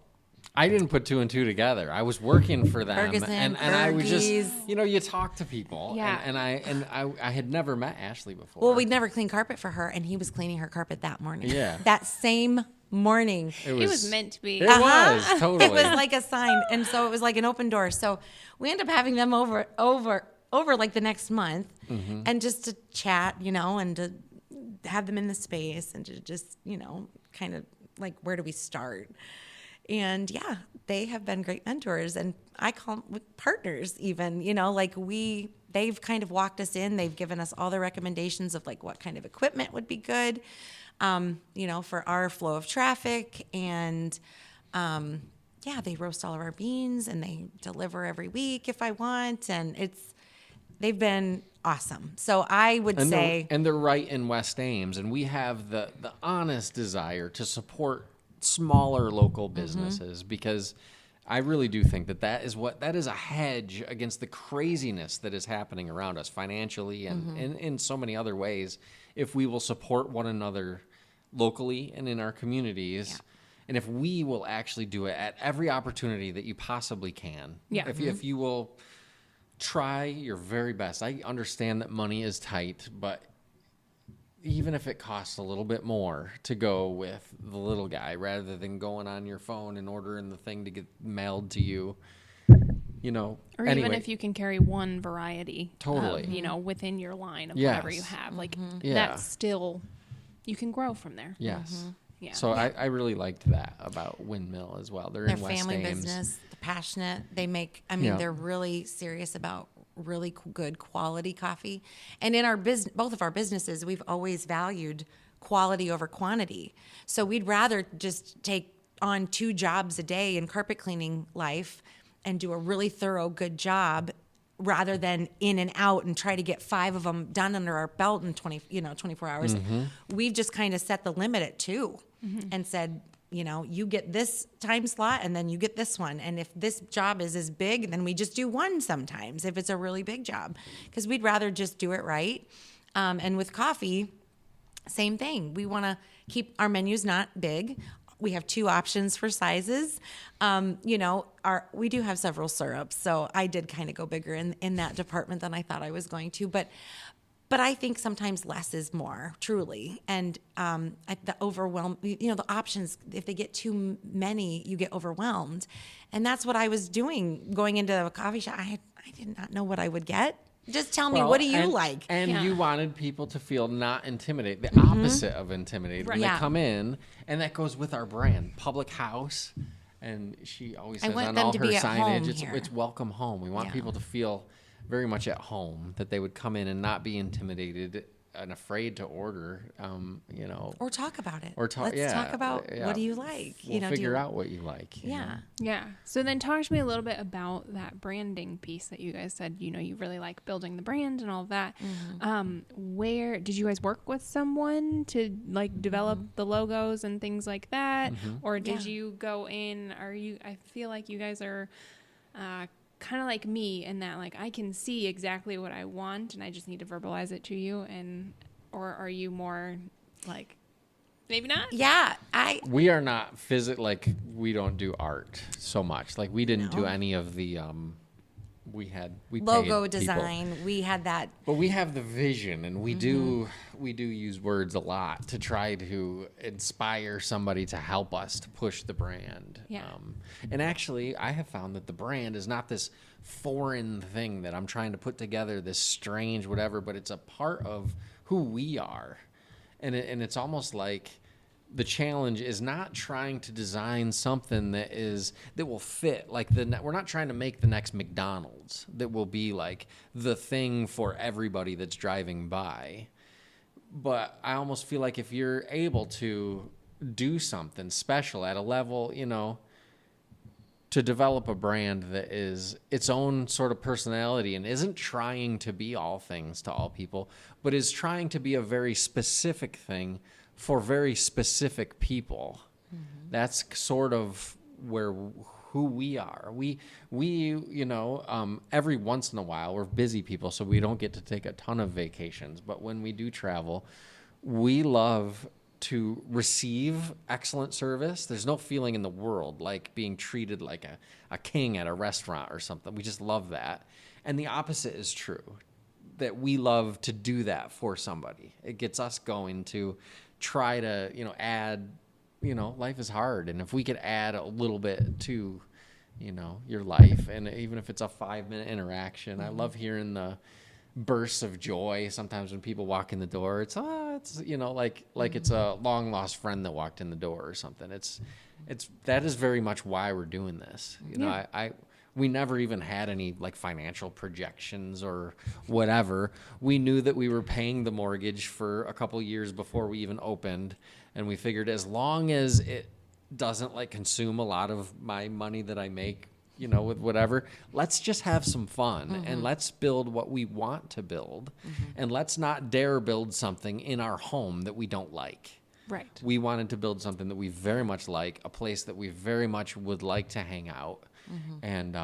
I didn't put two and two together. I was working for them, Ferguson, and I was just, Fergies. you talk to people, Yeah. and I had never met Ashley before. Well, we'd never cleaned carpet for her, and he was cleaning her carpet that morning. Yeah. That same morning. It was meant to be. It was, totally. It was like a sign. And so it was like an open door. So we ended up having them over like the next month and just to chat, and to have them in the space and to just, kind of like, where do we start? And yeah, they have been great mentors, and I call them partners even, they've kind of walked us in. They've given us all the recommendations of like what kind of equipment would be good, for our flow of traffic. And they roast all of our beans and they deliver every week if I want. And they've been awesome. So I would say. And they're right in West Ames, and we have the honest desire to support smaller local businesses because I really do think that is a hedge against the craziness that is happening around us financially and in so many other ways. If we will support one another locally and in our communities, and if we will actually do it at every opportunity that you possibly can, if you will try your very best. I understand that money is tight, but even if it costs a little bit more to go with the little guy rather than going on your phone and ordering the thing to get mailed to you, or even if you can carry one variety, totally, within your line of whatever you have, that's still, you can grow from there. Yes. Yeah. So I really liked that about Windmill as well. They're in West family Ames. business, they're passionate. They make, they're really serious about really good quality coffee. And in our business, both of our businesses, we've always valued quality over quantity. So we'd rather just take on 2 jobs a day in carpet cleaning life and do a really thorough, good job rather than in and out and try to get 5 of them done under our belt in 24 hours. We've just kind of set the limit at 2 and said, you get this time slot and then you get this one. And if this job is as big, then we just do 1 sometimes if it's a really big job, because we'd rather just do it right. And with coffee, same thing. We want to keep our menus not big. We have 2 options for sizes. We do have several syrups, so I did kind of go bigger in that department than I thought I was going to. But I think sometimes less is more, truly. And the overwhelm, the options, if they get too many, you get overwhelmed. And that's what I was doing going into a coffee shop. I did not know what I would get. Just tell me, what do you like? And you wanted people to feel not intimidated, the opposite of intimidated when they come in. And that goes with our brand, Public House. And she always says on all her signage, it's welcome home. We want people to feel very much at home, that they would come in and not be intimidated and afraid to order, Or talk about it. Let's talk about what do you like? We'll figure out what you like. Yeah. Yeah. So then talk to me a little bit about that branding piece that you guys said, you really like building the brand and all of that. Where did you guys work with someone to develop the logos and things like that? Or did you go in, I feel like you guys are, kind of like me in that I can see exactly what I want and I just need to verbalize it to you, or are you more maybe not? Yeah, we are not we don't do art so much. We didn't do any of the we logo paid design. people. We had that, but we have the vision, and we do use words a lot to try to inspire somebody to help us to push the brand. Yeah. And actually, I have found that the brand is not this foreign thing that I'm trying to put together, this strange whatever, but it's a part of who we are, and it's almost like the challenge is not trying to design something that will fit we're not trying to make the next McDonald's that will be the thing for everybody that's driving by. But I almost feel like if you're able to do something special at a level, to develop a brand that is its own sort of personality and isn't trying to be all things to all people, but is trying to be a very specific thing for very specific people. That's sort of who we are. We every once in a while, we're busy people, so we don't get to take a ton of vacations. But when we do travel, we love to receive excellent service. There's no feeling in the world like being treated like a king at a restaurant or something. We just love that. And the opposite is true, that we love to do that for somebody. It gets us going to try to, add life is hard. And if we could add a little bit to, your life, and even if it's a 5-minute interaction, I love hearing the bursts of joy sometimes when people walk in the door. It's like it's a long lost friend that walked in the door or something. That is very much why we're doing this. We never even had any like financial projections or whatever. We knew that we were paying the mortgage for a couple years before we even opened, and we figured as long as it doesn't like consume a lot of my money that I make, with whatever, let's just have some fun and let's build what we want to build, and let's not dare build something in our home that we don't like. Right. We wanted to build something that we very much like, a place that we very much would like to hang out. And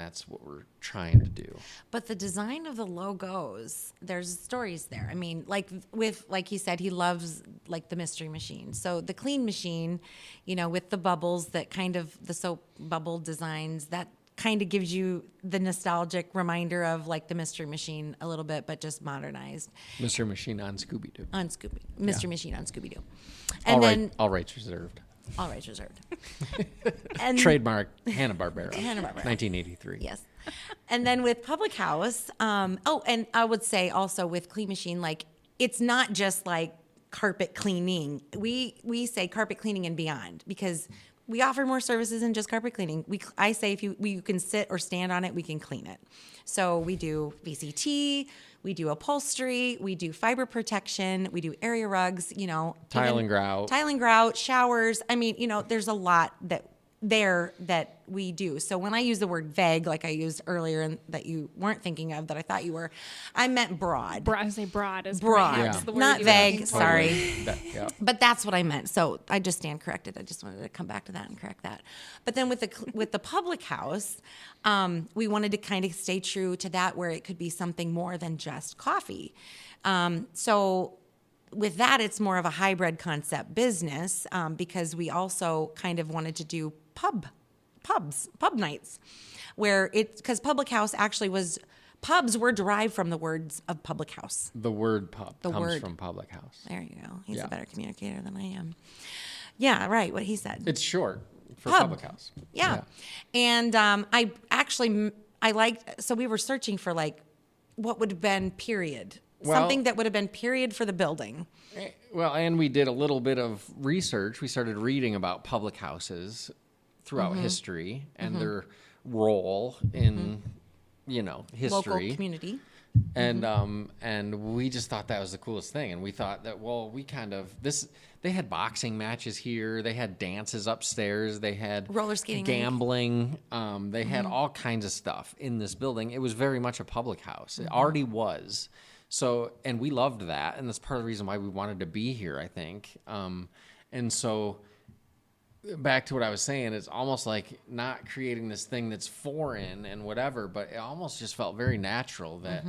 that's what we're trying to do. But the design of the logos, there's stories there. I mean, like he said, he loves like the mystery machine. So the clean machine, with the bubbles, that kind of the soap bubble designs, that kind of gives you the nostalgic reminder of like the mystery machine a little bit, but just modernized. Mystery Machine on Scooby-Doo. Mystery Machine on Scooby-Doo. All rights reserved. All rights reserved. And trademark Hanna-Barbera. 1983. Yes. And then with Public House, and I would say also with Clean Machine, like it's not just like carpet cleaning. We say carpet cleaning and beyond, because we offer more services than just carpet cleaning. I say if you can sit or stand on it, we can clean it. So we do VCT, we do upholstery, we do fiber protection, we do area rugs, tile and grout, showers. I mean, there's a lot that we do. So when I use the word vague, like I used earlier and that you weren't thinking of, that I thought you were, I meant broad. I say broad is broad, perhaps the word not you vague. were Sorry, yeah. but that's what I meant. So I just stand corrected. I just wanted to come back to that and correct that. But then with the Public House, we wanted to kind of stay true to that, where it could be something more than just coffee. So with that, it's more of a hybrid concept business, because we also kind of wanted to do pub nights, because Public House actually pubs were derived from the words of public house. The word pub comes from Public House. There you go. He's a better communicator than I am. Yeah, right. What he said. It's short for Pub. Public House. Yeah. And I liked, so we were searching for like what would have been period. Something that would have been period for the building. Well, and we did a little bit of research. We started reading about public houses throughout history and their role in, history. Local community. And we just thought that was the coolest thing. And we thought that, they had boxing matches here. They had dances upstairs. They had roller skating, gambling. They had all kinds of stuff in this building. It was very much a public house. It already was. So, and we loved that, and that's part of the reason why we wanted to be here, I think. And so, back to what I was saying, it's almost like not creating this thing that's foreign and whatever, but it almost just felt very natural that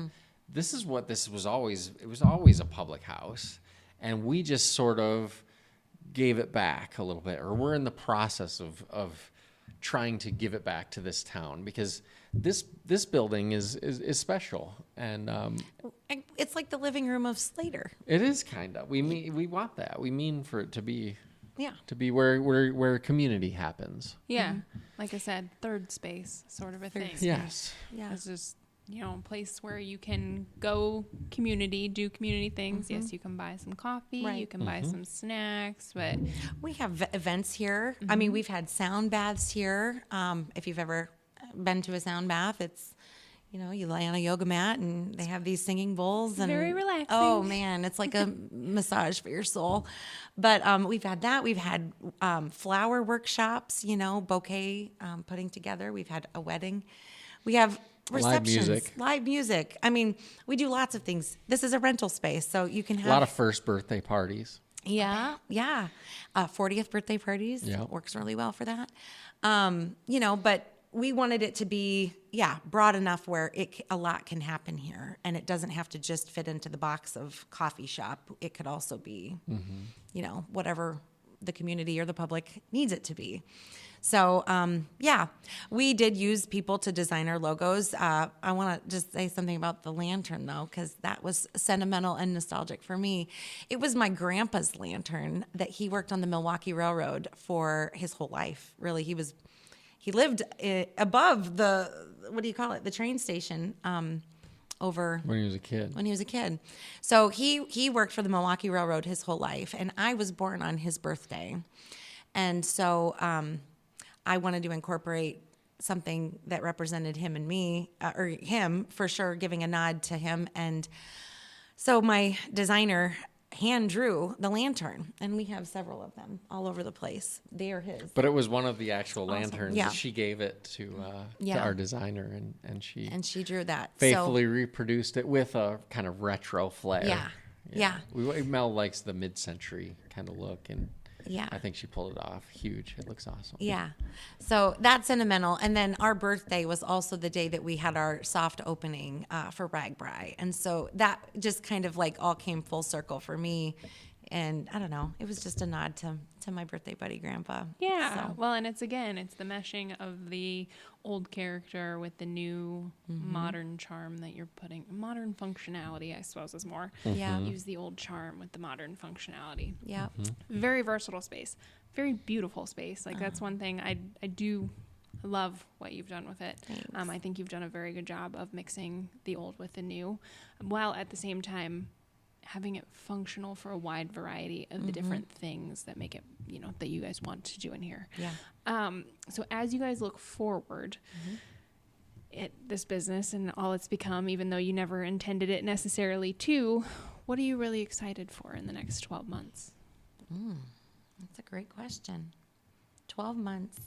this is what this was always. It was always a public house, and we just sort of gave it back a little bit, or we're in the process of trying to give it back to this town, because this building is special, and it's like the living room of Slater. it is kind of. We want that. We mean for it to be where community happens. Yeah, like I said, third space sort of a thing. Yes. Yeah. It's just a place where you can go do community things. Yes, you can buy some coffee, you can buy some snacks, but we have events here. I mean, we've had sound baths here. If you've ever been to a sound bath, it's you lay on a yoga mat and they have these singing bowls, and very relaxing. Oh man, it's like a massage for your soul. But we've had that. We've had flower workshops, bouquet putting together. We've had a wedding. We have receptions, live music. I mean, we do lots of things. This is a rental space, so you can have a lot of first birthday parties. Yeah. 40th birthday parties. Yeah. Works really well for that. But we wanted it to be, broad enough where a lot can happen here, and it doesn't have to just fit into the box of coffee shop. It could also be, whatever the community or the public needs it to be. So, yeah, we did use people to design our logos. I want to just say something about the lantern, though, because that was sentimental and nostalgic for me. It was my grandpa's lantern that he worked on the Milwaukee Railroad for his whole life. Really, he lived above the train station over When he was a kid. when he was a kid. So he worked for the Milwaukee Railroad his whole life, and I was born on his birthday. And so I wanted to incorporate something that represented him and me, or him for sure, giving a nod to him. And so my designer hand drew the lantern, and we have several of them all over the place. They are his. But it was one of the actual lanterns. Yeah. She gave it to Yeah. our designer, and she drew that. faithfully reproduced it with a kind of retro flair. Yeah. Mel likes the mid-century kind of look, and Yeah. I think she pulled it off. Huge. It looks awesome. Yeah. So that's sentimental. And then our birthday was also the day that we had our soft opening for Ragbri. And so that just kind of like all came full circle for me. And I don't know, it was just a nod to my birthday buddy, Grandpa. Yeah. So, Well, and it's the meshing of the old character with the new modern charm that you're putting. Modern functionality, I suppose, is more. Yeah. Use the old charm with the modern functionality. yeah. Very versatile space. Very beautiful space. Like that's one thing I do love what you've done with it. Thanks. I think you've done a very good job of mixing the old with the new, while at the same time having it functional for a wide variety of the different things that make it, that you guys want to do in here. Yeah. So as you guys look forward at this business and all it's become, even though you never intended it necessarily to, what are you really excited for in the next 12 months? That's a great question. 12 months.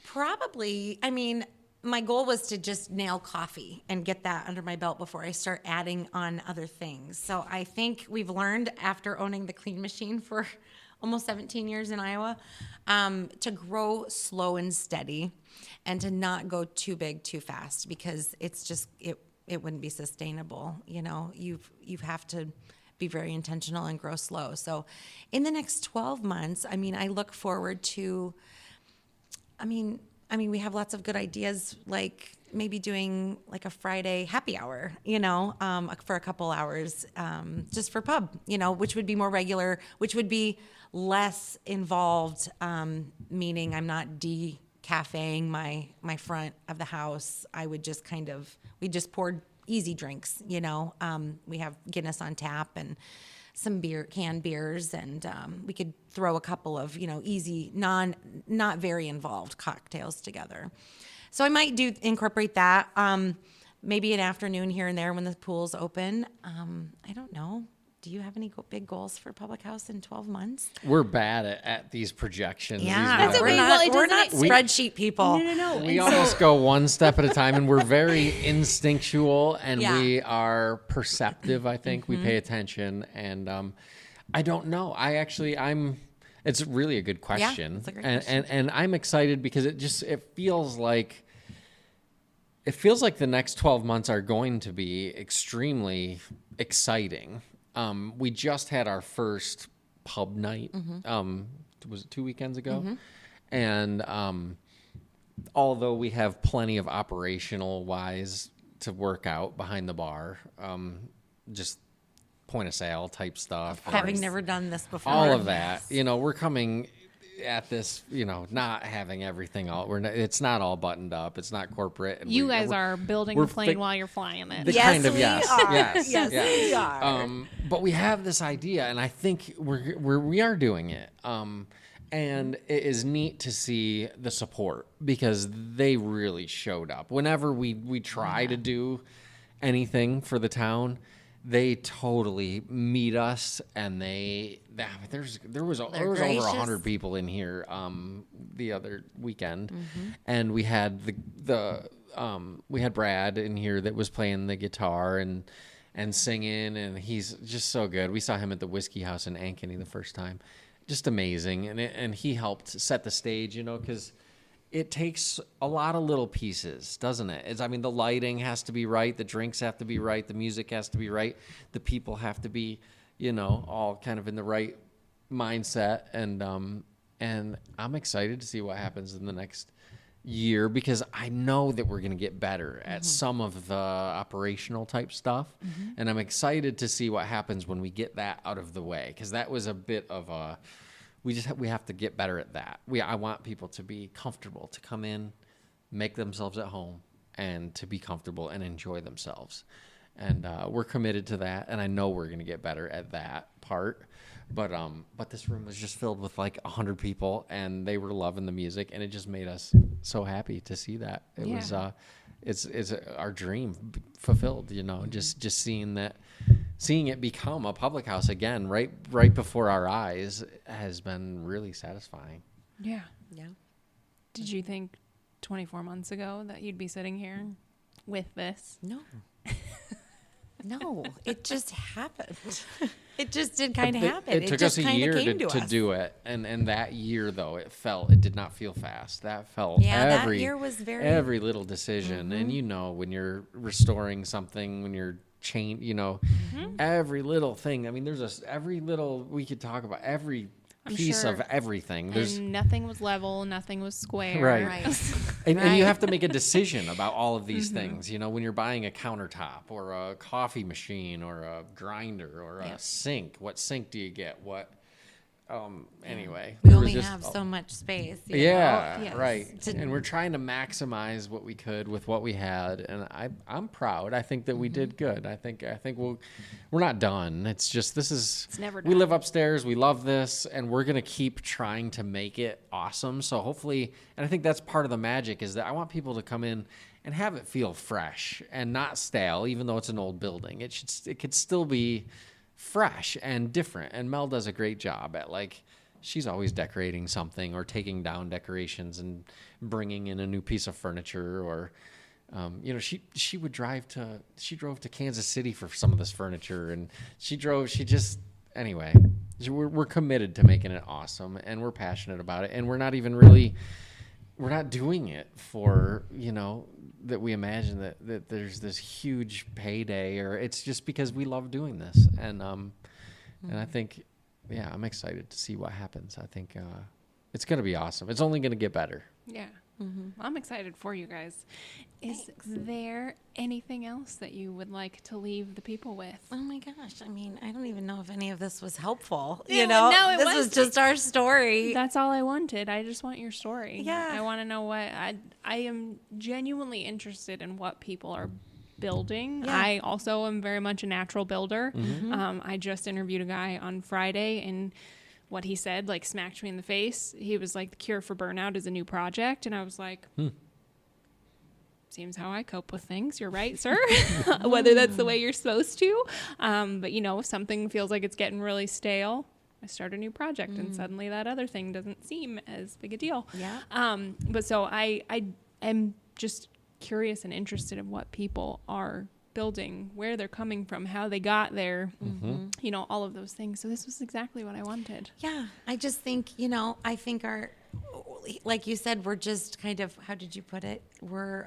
Probably, my goal was to just nail coffee and get that under my belt before I start adding on other things. So I think we've learned after owning the clean machine for almost 17 years in Iowa, to grow slow and steady and to not go too big too fast, because it's just, it wouldn't be sustainable. You have to be very intentional and grow slow. So in the next 12 months, I look forward to, we have lots of good ideas, like maybe doing like a Friday happy hour, for a couple hours, just for pub, which would be more regular, which would be less involved, meaning I'm not decafeing my front of the house. I would just we just poured easy drinks, we have Guinness on tap and some canned beers, and we could throw a couple of, easy, not very involved cocktails together. So I might incorporate that, maybe an afternoon here and there when the pool's open. I don't know. Do you have any big goals for Public House in 12 months? We're bad at these projections. Yeah, That's we're okay. not, Well, it we're doesn't- not spreadsheet people. No. We almost go one step at a time, and we're very instinctual, and Yeah. we are perceptive. I think we pay attention, and I don't know. It's really a good question, it's a great question. and I'm excited because it feels like the next 12 months are going to be extremely exciting. We just had our first pub night. Was it 2 weekends ago? And although we have plenty of operational wise to work out behind the bar, just point of sale type stuff, Having never done this before. all of that, we're coming at this, not having everything it's not all buttoned up. It's not corporate. And You guys are building we're the plane fi- while you're flying it. Yes, kind of, we yes, are. yes, Yes, yes. we are. But we have this idea, and I think we are doing it. And it is neat to see the support, because they really showed up. Whenever we try to do anything for the town, they totally meet us, and there was over gracious. 100 people in here the other weekend, and we had we had Brad in here that was playing the guitar and singing, and he's just so good. We saw him at the Whiskey House in Ankeny the first time. Just amazing, and he helped set the stage, because it takes a lot of little pieces, doesn't it? The lighting has to be right, the drinks have to be right, the music has to be right, the people have to be all kind of in the right mindset. And I'm excited to see what happens in the next year, because I know that we're going to get better at some of the operational type stuff. And I'm excited to see what happens when we get that out of the way, because that was a bit of a, we have to get better at that. I want people to be comfortable, to come in, make themselves at home, and to be comfortable and enjoy themselves. And we're committed to that, and I know we're going to get better at that part. But this room was just filled with like 100 people, and they were loving the music, and it just made us so happy to see that. It was it's our dream fulfilled, just seeing it become a public house again right before our eyes has been really satisfying. Yeah. Yeah. Did you think 24 months ago that you'd be sitting here with this? No. No, it just happened. It just did kind of happen. It took us a year to do it. And that year, though, it did not feel fast. That felt that year was every little decision. And, when you're restoring something, when you're every little thing. I mean, we could talk about every piece of everything. And nothing was level, nothing was square. Right. And you have to make a decision about all of these things, when you're buying a countertop or a coffee machine or a grinder or a sink. What sink do you get? What anyway. We only have so much space. Right. And we're trying to maximize what we could with what we had, and I'm proud. I think that we did good. I think we're not done. It's just it's never done. We live upstairs. We love this, and we're gonna keep trying to make it awesome. So hopefully, and I think that's part of the magic, is that I want people to come in and have it feel fresh and not stale, even though it's an old building. It could still be fresh and different. And Mel does a great job at, she's always decorating something or taking down decorations and bringing in a new piece of furniture, or she drove to Kansas City for some of this furniture, and we're committed to making it awesome, and we're passionate about it, and we're not doing it for that we imagine that there's this huge payday, or it's just because we love doing this. And and I think, I'm excited to see what happens. I think it's going to be awesome. It's only going to get better. Yeah. I'm excited for you guys. Is there anything else that you would like to leave the people with? Oh my gosh. I mean, I don't even know if any of this was helpful. No, this was just our story. That's all I wanted. I just want your story. Yeah. I want to know what I am genuinely interested in what people are building. Yeah. I also am very much a natural builder. I just interviewed a guy on Friday, and what he said, smacked me in the face. He was like, the cure for burnout is a new project. And I was like, seems how I cope with things. You're right, sir. Whether that's the way you're supposed to. But, if something feels like it's getting really stale, I start a new project, and suddenly that other thing doesn't seem as big a deal. Yeah. But so I am just curious and interested in what people are building, where they're coming from, how they got there, all of those things. So this was exactly what I wanted. Yeah. I just think, I think like you said, we're just kind of, how did you put it? We're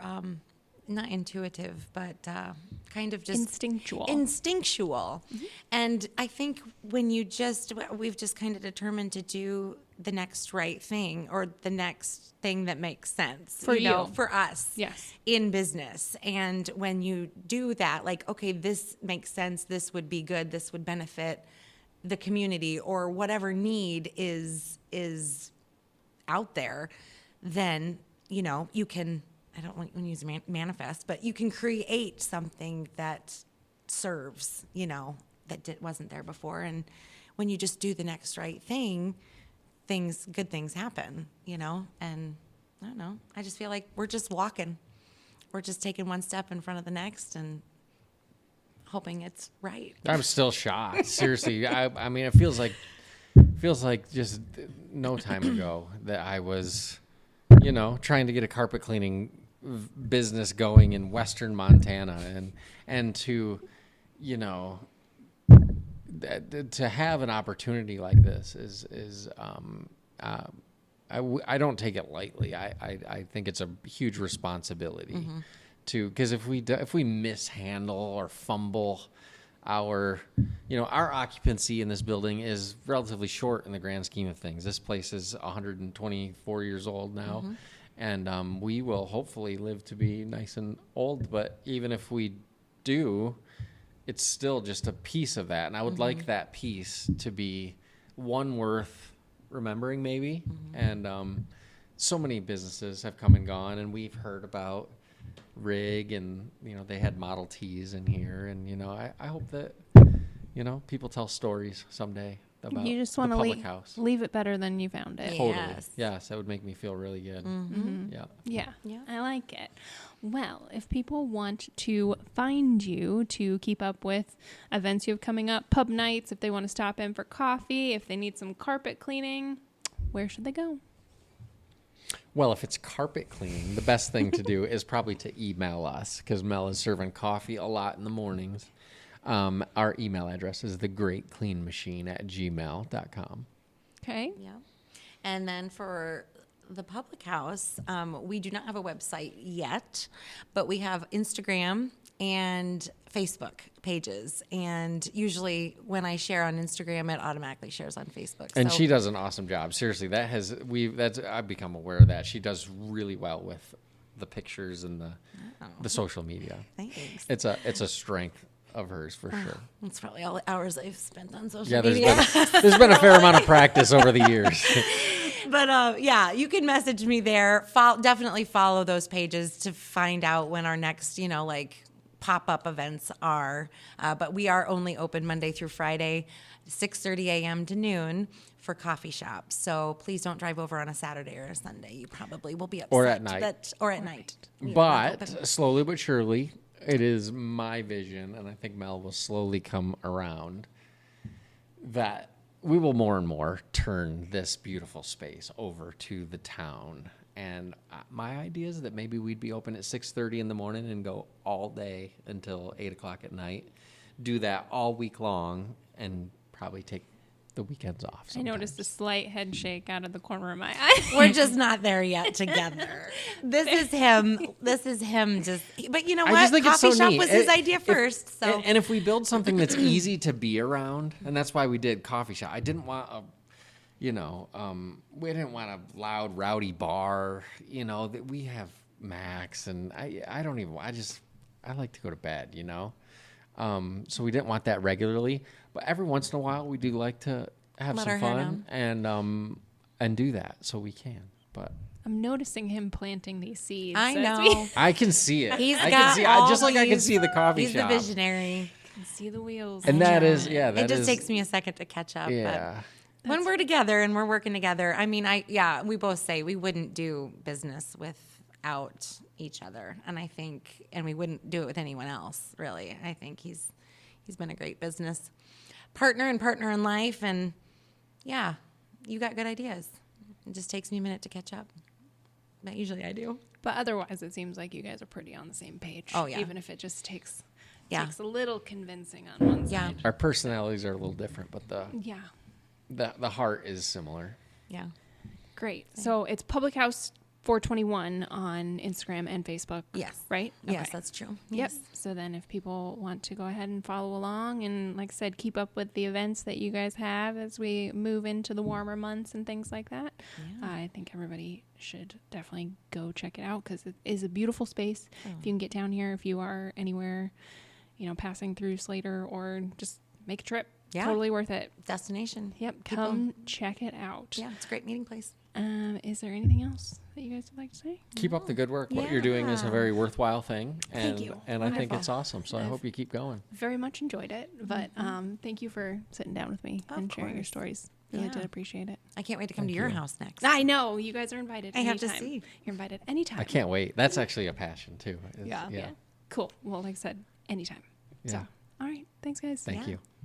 not intuitive, but kind of just instinctual. And I think when we've just kind of determined to do the next right thing, or the next thing that makes sense for us, in business. And when you do that, okay, this makes sense, this would be good, this would benefit the community, or whatever need is out there, then you can, I don't want to use manifest, but you can create something that serves, that wasn't there before. And when you just do the next right thing, good things happen, and I don't know. I just feel like we're just walking. We're just taking one step in front of the next and hoping it's right. I'm still shocked. Seriously. I mean, it feels like just no time ago that I was, trying to get a carpet cleaning business going in Western Montana, and to, to have an opportunity like this is I don't take it lightly. I think it's a huge responsibility because if we mishandle or fumble, our occupancy in this building is relatively short in the grand scheme of things. This place is 124 years old now, and we will hopefully live to be nice and old. But even if we do, it's still just a piece of that. And I would like that piece to be one worth remembering, maybe. And so many businesses have come and gone, and we've heard about Rig, and they had Model Ts in here, and I hope that people tell stories someday about You just the want to public house. leave it better than you found it. Totally. Yes. Yes, that would make me feel really good. Yeah. Yeah, I like it. Well, if people want to find you to keep up with events you have coming up, pub nights, if they want to stop in for coffee, if they need some carpet cleaning, where should they go? Well, if it's carpet cleaning, the best thing to do is probably to email us, because Mel is serving coffee a lot in the mornings. Our email address is thegreatcleanmachine@gmail.com. Okay. Yeah. And then for the public house, we do not have a website yet, but we have Instagram and Facebook pages. And usually when I share on Instagram, it automatically shares on Facebook. And So- she does an awesome job. Seriously, I've become aware of that. She does really well with the pictures and the social media. Thanks. It's a strength of hers for sure. That's probably all the hours I've spent on social Yeah, media. there's been a fair amount of practice over the years. But yeah, you can message me there. Definitely follow those pages to find out when our next, pop-up events are. But we are only open Monday through Friday, 6:30 a.m. to noon for coffee shops. So please don't drive over on a Saturday or a Sunday. You probably will be upset. Or at night. Or at night. We are not open. But slowly but surely, it is my vision, and I think Mel will slowly come around, that we will more and more turn this beautiful space over to the town. And my idea is that maybe we'd be open at 6:30 in the morning and go all day until 8 o'clock at night. Do that all week long, and probably take the weekends off. I noticed a sometimes. slight head shake out of the corner of my eye. We're just not there yet together. This is him. But you know I what? just think it's Coffee so shop neat. was his idea first. So And if we build something that's easy to be around, and that's why we did coffee shop. I didn't want we didn't want a loud, rowdy bar. That we have Max, and I like to go to bed. So we didn't want that regularly, but every once in a while we do like to have Let some our hair fun and do that, so we can. But I'm noticing him planting these seeds. I as know. we I can see it. He's I got can see all just like I can these- see the coffee he's shop. the visionary. can see the wheels. And that is It that just is- takes me a second to catch up. Yeah. But when we're together and we're working together, I mean, we both say we wouldn't do business without each other. And we wouldn't do it with anyone else, really. I think he's been a great business partner in life. And yeah, you got good ideas. It just takes me a minute to catch up. But usually I do. But otherwise, it seems like you guys are pretty on the same page. Oh, yeah. Even if it just takes Yeah. a little convincing on one Yeah. side. Our personalities are a little different, but Yeah. the heart is similar. Yeah. Great. So it's Public House 421 on Instagram and Facebook. Yes. Right? Yes, Okay. that's true. Yep. Yes. So then if people want to go ahead and follow along and, like I said, keep up with the events that you guys have as we move into the warmer months and things like that, I think everybody should definitely go check it out, because it is a beautiful space. If you can get down here, if you are anywhere, passing through Slater, or just make a trip. Yeah. Totally worth it. Destination. Yep. Come check it out. Yeah, it's a great meeting place. Is there anything else that you guys would like to say? Keep up the good work. What you're doing is a Yeah. very worthwhile thing, and Thank you. and I think Wonderful. it's awesome. So I hope you keep going. Very much enjoyed it, but thank you for sitting down with me and sharing your course. stories. Really Yeah. did appreciate it. I can't wait to come to your house next. I know you guys are invited. I have to anytime. see. You're invited anytime. I can't wait. That's actually a passion too. Yeah. Cool. Well, like I said, anytime. So, Yeah. all right. Thanks, guys. Thank Yeah. you.